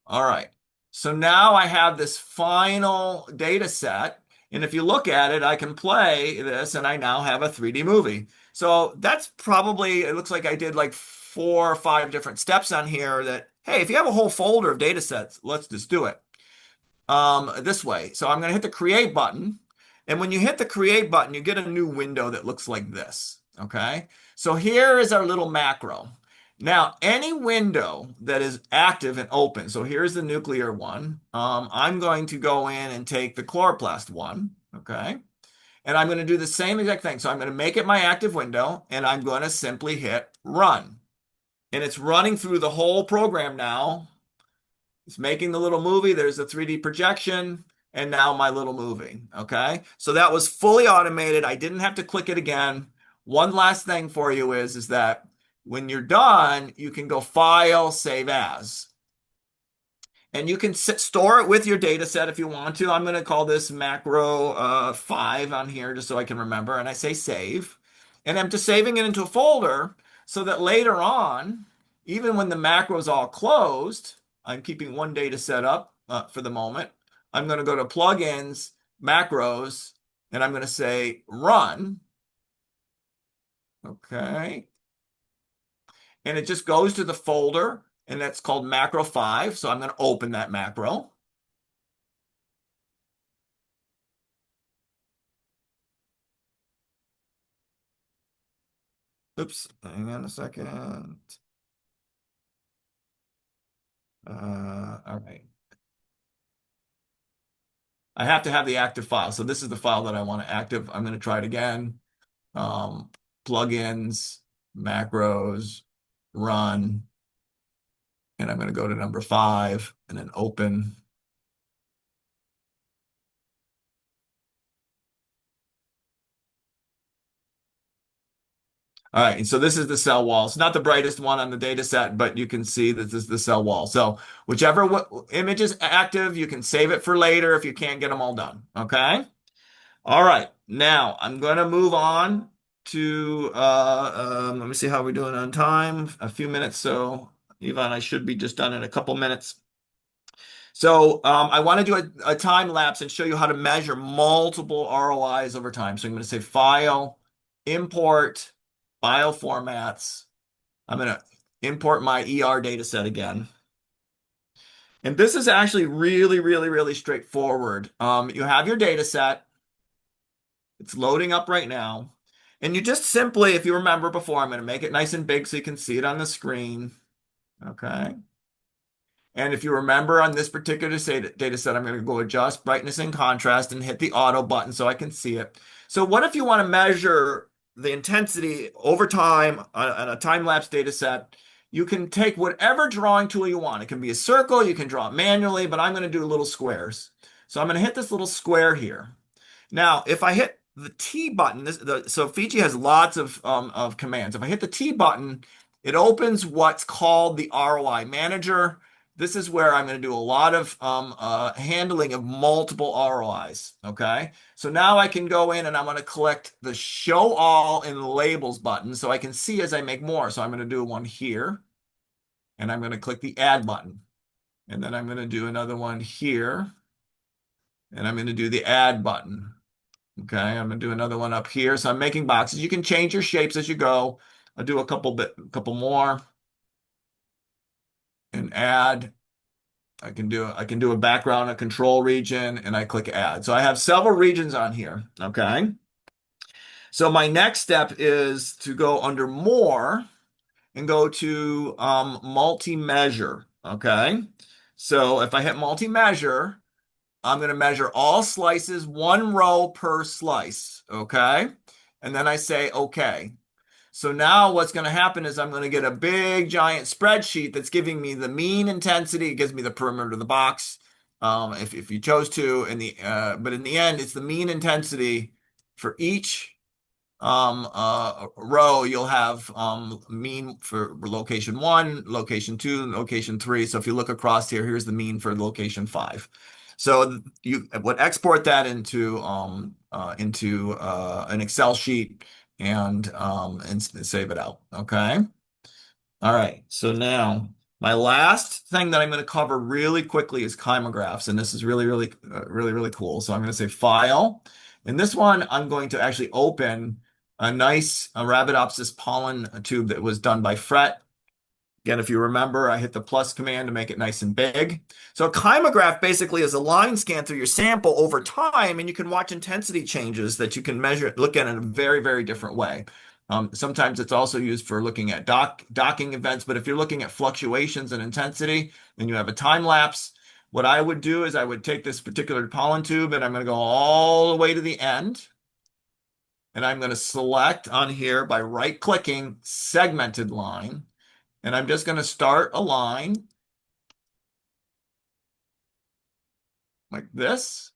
All right. So now I have this final data set. And if you look at it, I can play this and I now have a 3D movie. So that's probably, it looks like I did like 4 or 5 different steps on here that, hey, if you have a whole folder of data sets, let's just do it. This way. So I'm going to hit the create button. And when you hit the create button, you get a new window that looks like this. Okay. So here is our little macro. Now, any window that is active and open, so here's the nuclear one. I'm going to go in and take the chloroplast one. Okay. And I'm going to do the same exact thing. So I'm going to make it my active window and I'm going to simply hit run. And it's running through the whole program now. It's making the little movie. There's a 3D projection and now my little movie. Okay. So that was fully automated. I didn't have to click it again. One last thing for you is that when you're done, you can go file, save as. And you can store it with your data set if you want to. I'm going to call this macro 5 on here just so I can remember. And I say save. And I'm just saving it into a folder so that later on, even when the macro is all closed, I'm keeping one data set up for the moment. I'm going to go to plugins, macros, and I'm going to say run. Okay. And it just goes to the folder, and that's called macro 5. So I'm going to open that macro. Oops, hang on a second. All right. I have to have the active file. So this is the file that I want to active. I'm going to try it again. Plugins, macros, run. And I'm going to go to number 5 and then open. All right, and so this is the cell wall. It's not the brightest one on the data set, but you can see that this is the cell wall. So whichever image is active, you can save it for later if you can't get them all done, okay? All right, now I'm going to move on to, let me see how we're doing on time. A few minutes, so Yvonne, I should be just done in a couple minutes. So I want to do a time lapse and show you how to measure multiple ROIs over time. So I'm going to say File, Import, File Formats. I'm going to import my ER data set again. And this is actually really, really, really straightforward. You have your data set. It's loading up right now. And you just simply, if you remember before, I'm going to make it nice and big so you can see it on the screen. Okay. And if you remember on this particular data set, I'm going to go adjust brightness and contrast and hit the auto button so I can see it. So what if you want to measure the intensity over time on a time-lapse data set? You can take whatever drawing tool you want. It can be a circle, you can draw it manually, but I'm going to do little squares. So I'm going to hit this little square here. Now, if I hit the T button, so Fiji has lots of commands. If I hit the T button, it opens what's called the ROI Manager. This is where I'm going to do a lot of handling of multiple ROIs, okay? So now I can go in and I'm going to collect the Show All in Labels button so I can see as I make more. So I'm going to do one here, and I'm going to click the Add button. And then I'm going to do another one here, and I'm going to do the Add button. Okay, I'm going to do another one up here. So I'm making boxes. You can change your shapes as you go. I'll do a couple more and add. I can do a background, a control region, and I click add. So I have several regions on here. Okay. So my next step is to go under more and go to multi-measure. Okay. So if I hit multi-measure, I'm going to measure all slices, 1 row per slice. Okay. And then I say, okay. So now what's going to happen is I'm going to get a big giant spreadsheet that's giving me the mean intensity. It gives me the perimeter of the box if you chose to. But in the end, it's the mean intensity for each row. You'll have mean for location 1, location 2, location 3. So if you look across here, here's the mean for location 5. So you would export that into an Excel sheet and save it out. Okay. All right. So now my last thing that I'm going to cover really quickly is chymographs, and this is really, really, really cool. So I'm going to say File. In this one, I'm going to actually open a nice Arabidopsis pollen tube that was done by Fret. Again, if you remember, I hit the plus command to make it nice and big. So a chymograph basically is a line scan through your sample over time, and you can watch intensity changes that you can measure, look at in a very, very different way. Sometimes it's also used for looking at docking events, but if you're looking at fluctuations in intensity and you have a time lapse, what I would do is I would take this particular pollen tube and I'm going to go all the way to the end. And I'm going to select on here by right-clicking segmented line. And I'm just going to start a line like this.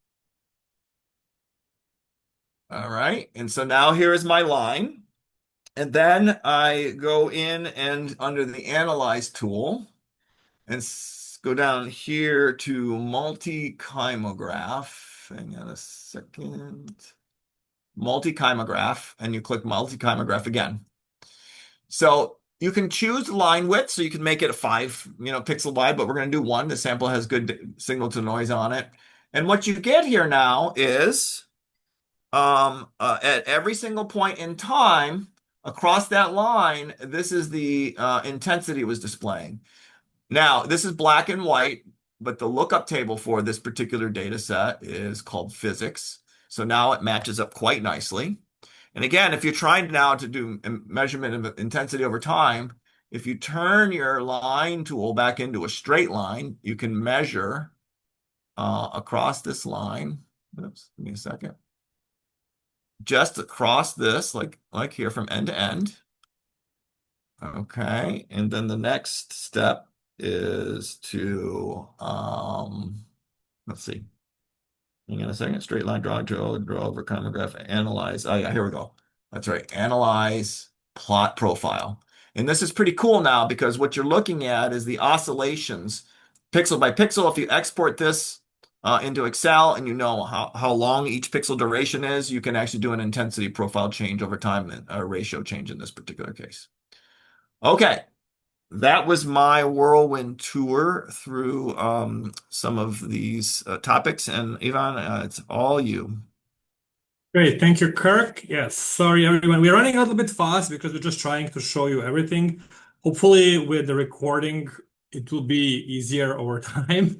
All right. And so now here is my line. And then I go in and under the Analyze tool and go down here to multi-chymograph. Hang on a second. Multi-chymograph. And you click multi-chymograph again. So you can choose line width, so you can make it a 5, pixel wide, but we're going to do 1. The sample has good signal to noise on it. And what you get here now is at every single point in time across that line, this is the intensity it was displaying. Now, this is black and white, but the lookup table for this particular data set is called physics. So now it matches up quite nicely. And again, if you're trying now to do a measurement of intensity over time, If you turn your line tool back into a straight line, you can measure across this line. Oops, give me a second. Just across this, like here from end to end. Okay, and then the next step is to, let's see. Hang on a second. Straight line, draw over, common graph, analyze. Oh yeah, here we go. That's right. Analyze plot profile. And this is pretty cool now because what you're looking at is the oscillations pixel by pixel. If you export this into Excel and you know how long each pixel duration is, you can actually do an intensity profile change over time and a ratio change in this particular case. Okay, that was my whirlwind tour through some of these topics. And Ivan, it's all you. Great, thank you, Kirk. Yes, sorry everyone. We're running a little bit fast because we're just trying to show you everything. Hopefully with the recording, it will be easier over time.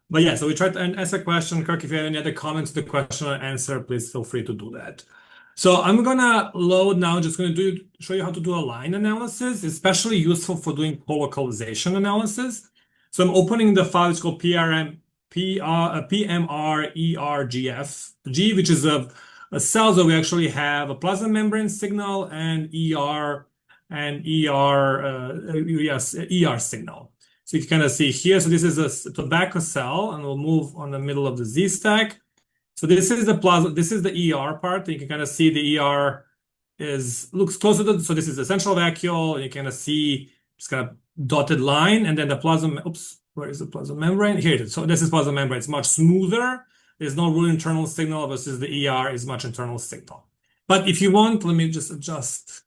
But yeah, so we tried to answer a question. Kirk, if you have any other comments to the question or answer, please feel free to do that. So I'm gonna load now, just gonna show you how to do a line analysis, especially useful for doing colocalization analysis. So I'm opening the file, it's called PMRERGF, which is a cell that we actually have a plasma membrane signal and ER signal. So you can kind of see here. So this is a tobacco cell, and we'll move on the middle of the Z stack. So this is the plasma. This is the ER part. You can kind of see the ER looks closer to. So this is the central vacuole. And you kind of see this kind of dotted line, and then the plasma. Oops, where is the plasma membrane? Here it is. So this is plasma membrane. It's much smoother. There's no real internal signal versus the ER is much internal signal. But if you want, let me just adjust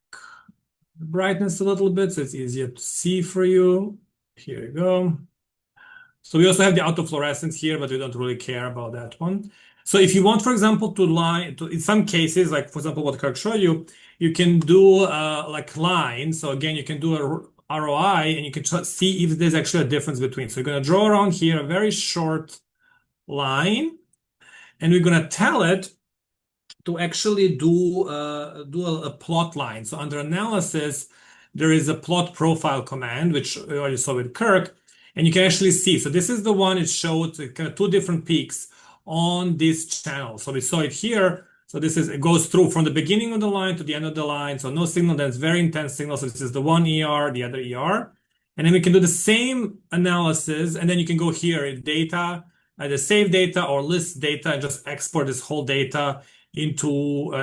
the brightness a little bit so it's easier to see for you. Here you go. So we also have the autofluorescence here, but we don't really care about that one. So if you want, for example, in some cases, like for example, what Kirk showed you, you can do like line. So again, you can do a ROI and you can see if there's actually a difference between. So you're going to draw around here a very short line, and we're going to tell it to actually do a plot line. So under analysis, there is a plot profile command, which we already saw with Kirk, and you can actually see. So this is the one it showed kind of two different peaks on this channel. So we saw it here. So it goes through from the beginning of the line to the end of the line. So no signal, then it's very intense signal. So this is the one ER, the other ER. And then we can do the same analysis. And then you can go here in data, either save data or list data and just export this whole data into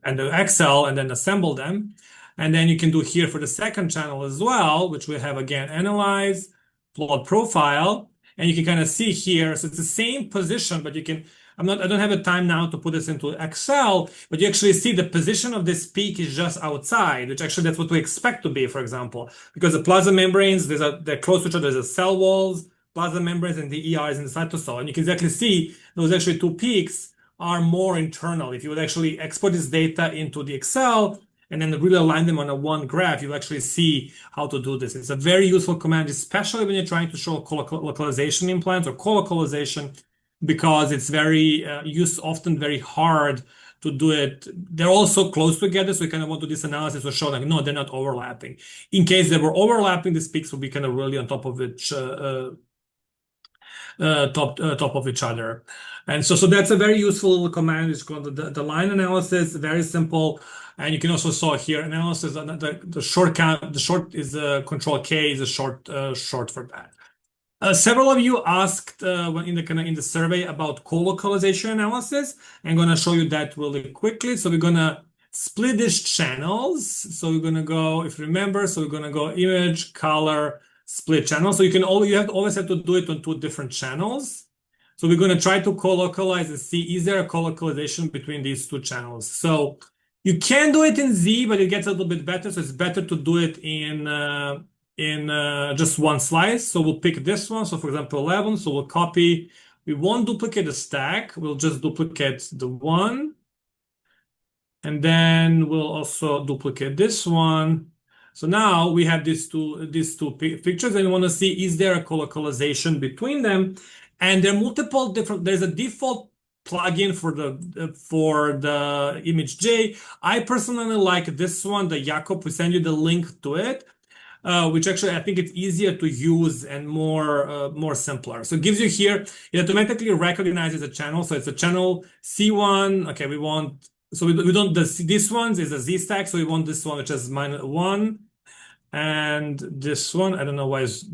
and the Excel and then assemble them. And then you can do here for the second channel as well, which we have again, analyze, plot profile. And you can kind of see here, so it's the same position, but you can, I don't have a time now to put this into Excel, but you actually see the position of this peak is just outside, which actually that's what we expect to be, for example, because the plasma membranes, they're close to each other, there's a cell walls, plasma membranes, and the ER is in the cytosol. And you can exactly see those actually two peaks are more internal. If you would actually export this data into the Excel, and then really align them on a one graph, you actually see how to do this. It's a very useful command, especially when you're trying to show localization implants or colocalization, because it's often very hard to do it. They're all so close together, so you kind of want to do this analysis to show like, no, they're not overlapping. In case they were overlapping, these peaks would be kind of really on top of top of each other. And so that's a very useful little command. It's called the line analysis, very simple. And you can also saw here analysis. The short is Ctrl+K is a short for that. Several of you asked in the survey about colocalization analysis. I'm going to show you that really quickly. So we're going to split these channels. So we're going to go, if you remember, so we're going to go image, color, split channel. So you always have to do it on two different channels. So we're going to try to colocalize and see, is there a colocalization between these two channels? So you can do it in Z, but it gets a little bit better. So it's better to do it in just one slice. So we'll pick this one. So for example, 11. So we'll copy. We won't duplicate the stack. We'll just duplicate the one. And then we'll also duplicate this one. So now we have these two pictures, and we want to see, is there a colocalization between them? And there are multiple different, there's a default plugin for the image J. I personally like this one, the Jakob. We send you the link to it. which actually I think it's easier to use and more simpler. So it gives you here, it automatically recognizes a channel. So it's a channel C1. Okay, we want, so we don't, this one is a Z stack. So we want this one, which is -1. And this one, I don't know why it's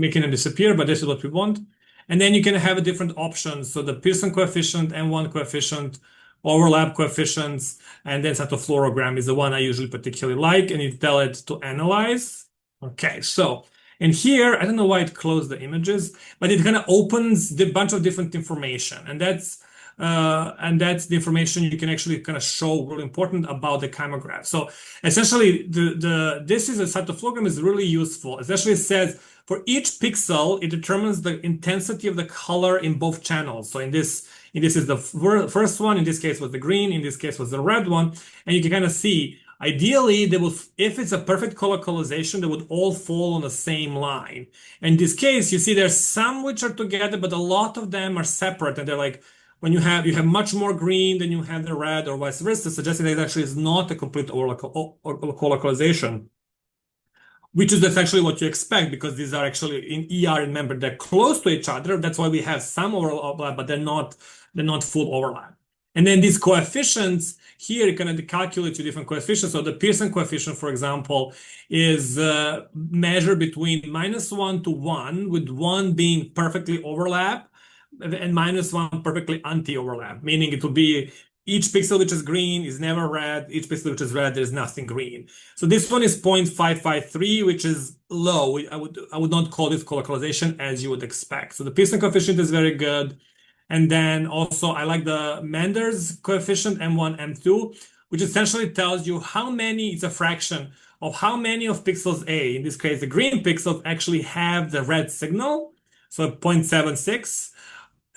making them disappear, but this is what we want. And then you can have different options. So the Pearson coefficient, M1 coefficient, overlap coefficients, and then cytofluorogram is the one I usually particularly like, and you tell it to analyze. Okay, so, and here, I don't know why it closed the images, but it kind of opens the bunch of different information. And that's the information you can actually kind of show really important about the chymograph. So essentially, this is a cytofluorogram is really useful. Essentially, it says for each pixel, it determines the intensity of the color in both channels. So in this is the first one. In this case was the green. In this case was the red one. And you can kind of see, ideally, if it's a perfect colocalization, they would all fall on the same line. In this case, you see there's some which are together, but a lot of them are separate, and they're like, when you have much more green than you have the red, or vice versa, suggesting that it actually is not a complete colocalization, which is actually what you expect, because these are actually in ER, remember, they're close to each other. That's why we have some overlap, but they're not full overlap. And then these coefficients here, you can calculate two different coefficients. So the Pearson coefficient, for example, is measured between -1 to 1, with 1 being perfectly overlap, and -1 perfectly anti-overlap, meaning it will be each pixel which is green is never red, each pixel which is red, there's nothing green. So this one is 0.553, which is low. I would not call this colocalization as you would expect. So the Pearson coefficient is very good. And then also I like the Manders coefficient, M1, M2, which essentially tells you how many, it's a fraction of how many of pixels A, in this case, the green pixels, actually have the red signal. So 0.76.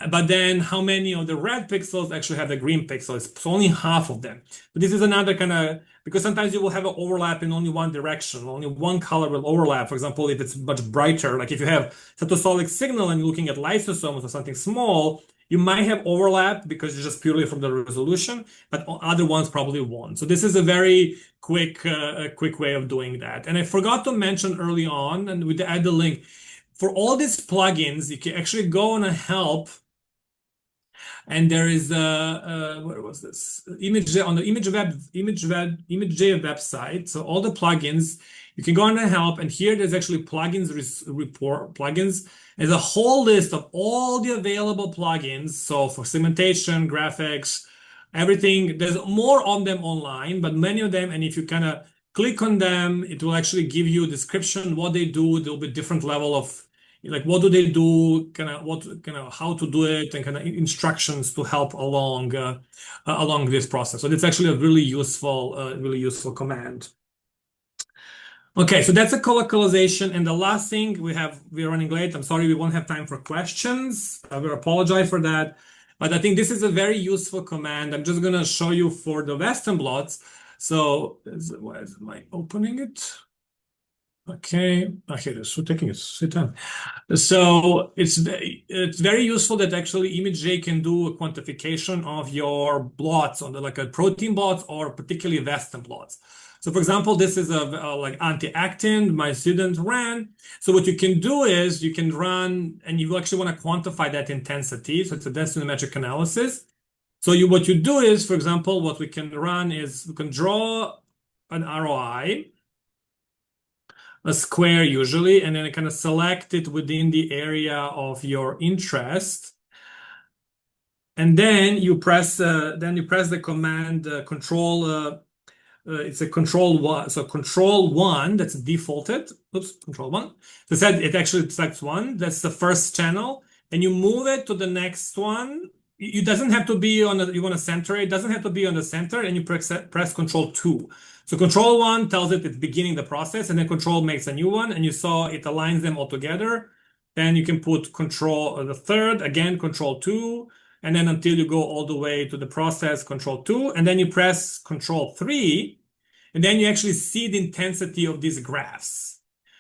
But then how many of the red pixels actually have the green pixels? It's only half of them. But this is another kind of, because sometimes you will have an overlap in only one direction. Only one color will overlap. For example, if it's much brighter, like if you have cytosolic signal and you're looking at lysosomes or something small, you might have overlap because it's just purely from the resolution, but other ones probably won't. So this is a very quick way of doing that. And I forgot to mention early on, and we add the link, for all these plugins, you can actually go on a help. And there is where was this? ImageJ on the ImageJ website. So all the plugins, you can go on and help. And here there's actually plugins report plugins. There's a whole list of all the available plugins. So for segmentation, graphics, everything. There's more on them online, but many of them. And if you kind of click on them, it will actually give you a description what they do. There'll be different level of, like, what do they do, how to do it, and kind of instructions to help along this process. So it's actually a really useful command. Okay, so that's a colocalization. And the last thing we're running late. I'm sorry, we won't have time for questions. I will apologize for that. But I think this is a very useful command. I'm just gonna show you for the Western blots. So why am I opening it? Okay, here it is. So taking its time. So it's very useful that actually ImageJ can do a quantification of your blots on like a protein blots or particularly Western blots. So for example, this is a like anti-actin my student ran. So what you can do is you can run, and you actually want to quantify that intensity. So it's a densitometric analysis. So what you do is, for example, what we can run is we can draw an ROI, a square usually, and then kind of select it within the area of your interest. And then you press the command control. It's a control one. So control one, that's defaulted. Oops, control one. So it actually selects one. That's the first channel. And you move it to the next one. It doesn't have to be on the, you want to center it. It doesn't have to be on the center, and you press control 2. So control 1 tells it it's beginning the process, and then control makes a new one, and you saw it aligns them all together. Then you can put control the third, again, control 2, and then until you go all the way to the process, control 2, and then you press control 3, and then you actually see the intensity of these graphs.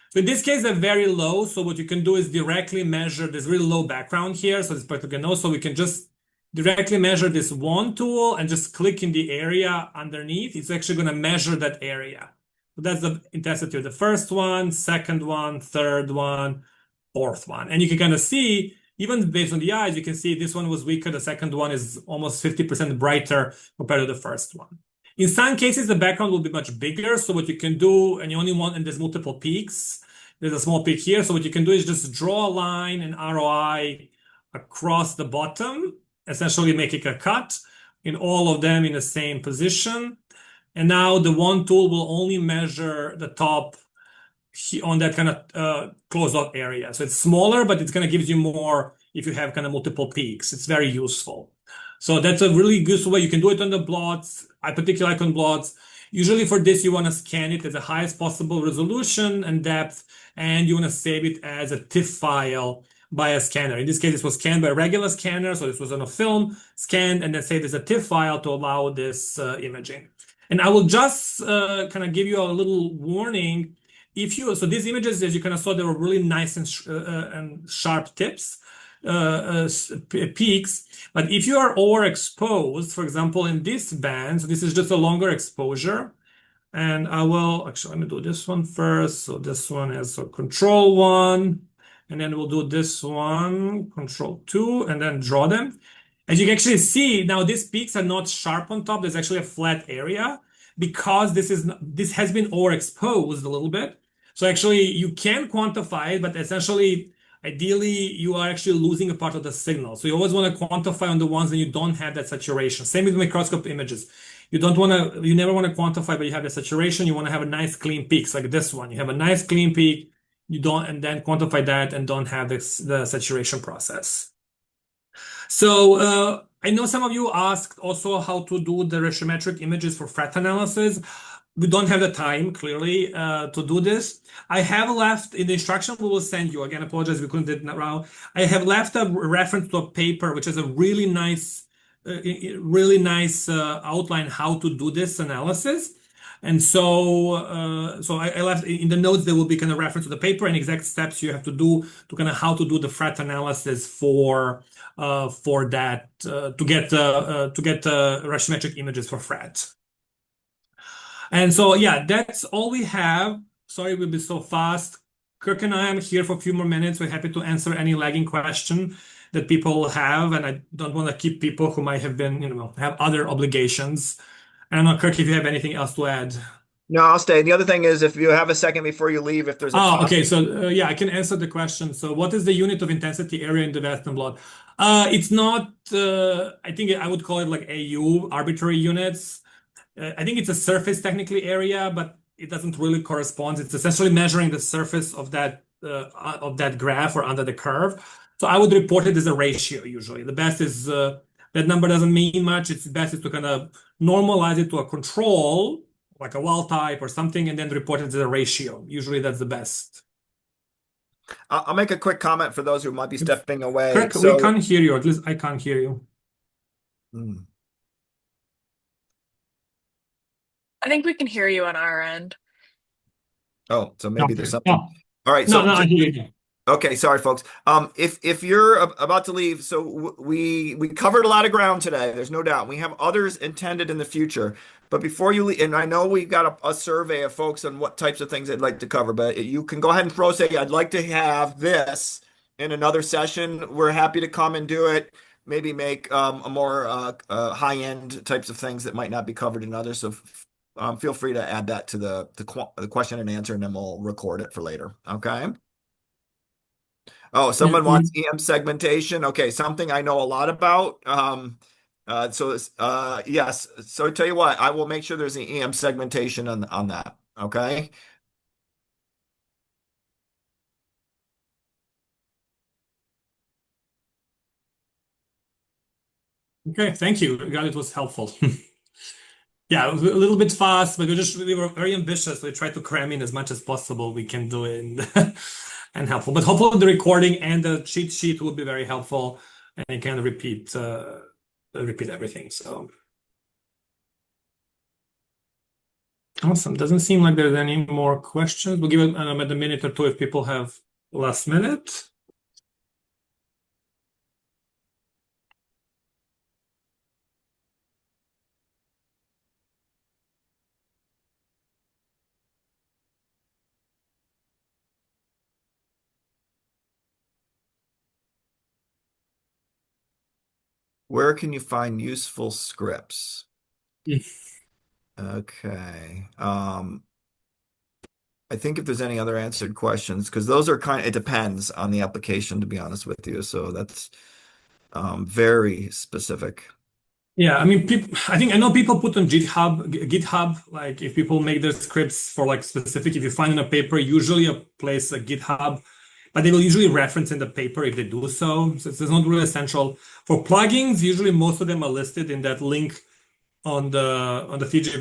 So in this case, they're very low. So what you can do is directly measure, there's really low background here, so it's practically no, so we can just directly measure this one tool and just click in the area underneath. It's actually going to measure that area. So that's the intensity of the first one, second one, third one, fourth one. And you can kind of see, even based on the eyes, you can see this one was weaker. The second one is almost 50% brighter compared to the first one. In some cases, the background will be much bigger. So what you can do, and you only want, and there's multiple peaks. There's a small peak here. So what you can do is just draw a line in ROI across the bottom, essentially making a cut in all of them in the same position. And now the one tool will only measure the top on that kind of closed off area. So it's smaller, but it's going to give you more if you have kind of multiple peaks. It's very useful. So that's a really useful way. You can do it on the blots. I particularly like on blots. Usually for this, you want to scan it at the highest possible resolution and depth, and you want to save it as a TIFF file by a scanner. In this case, this was scanned by a regular scanner. So this was on a film, scanned, and then saved as a TIFF file to allow this imaging. And I will just kind of give you a little warning. So these images, as you kind of saw, they were really nice and sharp tips, peaks. But if you are overexposed, for example, in this band, so this is just a longer exposure. And I will actually, let me do this one first. So this one is a Control+1, and then we'll do this one, Control+2, and then draw them. As you can actually see, now these peaks are not sharp on top. There's actually a flat area because this has been overexposed a little bit. So actually you can quantify it, but essentially, ideally, you are actually losing a part of the signal. So you always want to quantify on the ones that you don't have that saturation. Same with microscope images. You never want to quantify, but you have the saturation. You want to have a nice clean peaks like this one. You have a nice clean peak, and then quantify that and don't have the saturation process. So I know some of you asked also how to do the ratiometric images for fret analysis. We don't have the time, clearly, to do this. I have left in the instruction we will send you. Again, I apologize we couldn't do it now. I have left a reference to a paper, which is a really nice outline how to do this analysis. And so I left in the notes, there will be kind of reference to the paper and exact steps you have to do to kind of how to do the fret analysis for that to get ratiometric images for fret. And so, yeah, that's all we have. Sorry we'll be so fast. Kirk and I am here for a few more minutes. We're happy to answer any lagging question that people have. And I don't want to keep people who might have been, have other obligations. I don't know, Kirk, if you have anything else to add. No, I'll stay. The other thing is if you have a second before you leave, if there's a topic. Okay. So, yeah, I can answer the question. So what is the unit of intensity area in the Western blot? It's not, I think I would call it like AU, arbitrary units. I think it's a surface technically area, but it doesn't really correspond. It's essentially measuring the surface of that graph or under the curve. So I would report it as a ratio usually. The best is that number doesn't mean much. It's best is to kind of normalize it to a control, like a wild type or something, and then report it as a ratio. Usually that's the best. I'll make a quick comment for those who might be stepping away. Kirk, we can't hear you, or at least I can't hear you. I think we can hear you on our end. Oh, so maybe there's something. No. All right. No, I hear you. Okay, sorry, folks. If you're about to leave, so we covered a lot of ground today. There's no doubt. We have others intended in the future. But before you leave, and I know we've got a survey of folks on what types of things they'd like to cover, but you can go ahead and say, I'd like to have this in another session. We're happy to come and do it. Maybe make a more high-end types of things that might not be covered in others. So feel free to add that to the question and answer, and then we'll record it for later. Okay. Oh, someone wants EM segmentation. Okay, something I know a lot about. Yes. So I tell you what, I will make sure there's an EM segmentation on that. Okay. Okay, thank you. God, it was helpful. Yeah, it was a little bit fast, but we were very ambitious. We tried to cram in as much as possible we can do it and helpful. But hopefully the recording and the cheat sheet will be very helpful, and you can repeat everything. So awesome. Doesn't seem like there's any more questions. We'll give it a minute or two if people have last minute. Where can you find useful scripts? Mm. Okay. I think if there's any other answered questions, because those are it depends on the application, to be honest with you. So that's very specific. Yeah, I mean, I know people put on GitHub, like if people make their scripts for like specific, if you find in a paper, usually a place like GitHub, but they will usually reference in the paper if they do so. So it's not really essential. For plugins, usually most of them are listed in that link on the Fiji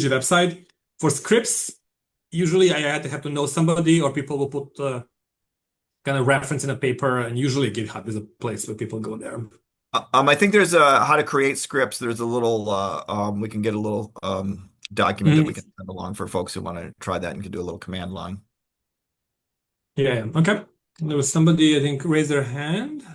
website. For scripts, usually I had to have to know somebody, or people will put kind of reference in a paper, and usually GitHub is a place where people go there. I think there's how to create scripts. There's a little we can get a little document that we Mhm. can send along for folks who want to try that and can do a little command line. Yeah, okay. There was somebody, I think, raised their hand.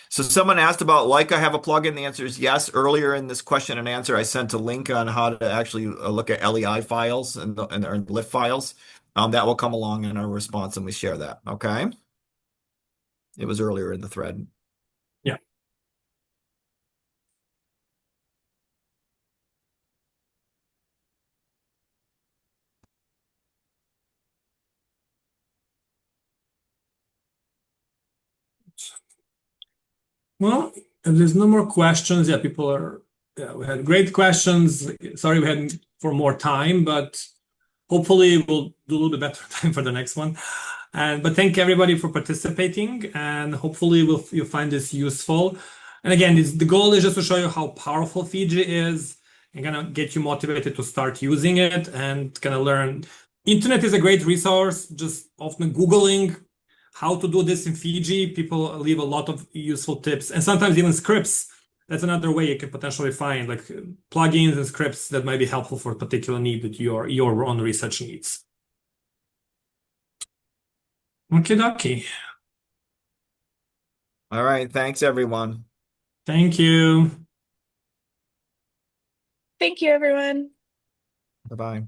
So someone asked about Leica have a plugin. The answer is yes. Earlier in this question and answer, I sent a link on how to actually look at LEI files and LIFT files. That will come along in our response and we share that. Okay. It was earlier in the thread. Yeah. Well, if there's no more questions, yeah, we had great questions. Sorry we had for more time, but hopefully we'll do a little bit better time for the next one. But thank everybody for participating, and hopefully you'll find this useful. And again, the goal is just to show you how powerful Fiji is and kind of get you motivated to start using it and kind of learn. Internet is a great resource. Just often Googling how to do this in Fiji, people leave a lot of useful tips, and sometimes even scripts. That's another way you can potentially find like plugins and scripts that might be helpful for a particular need that your own research needs. Okay, dokie. All right. Thanks, everyone. Thank you. Thank you, everyone. Bye-bye.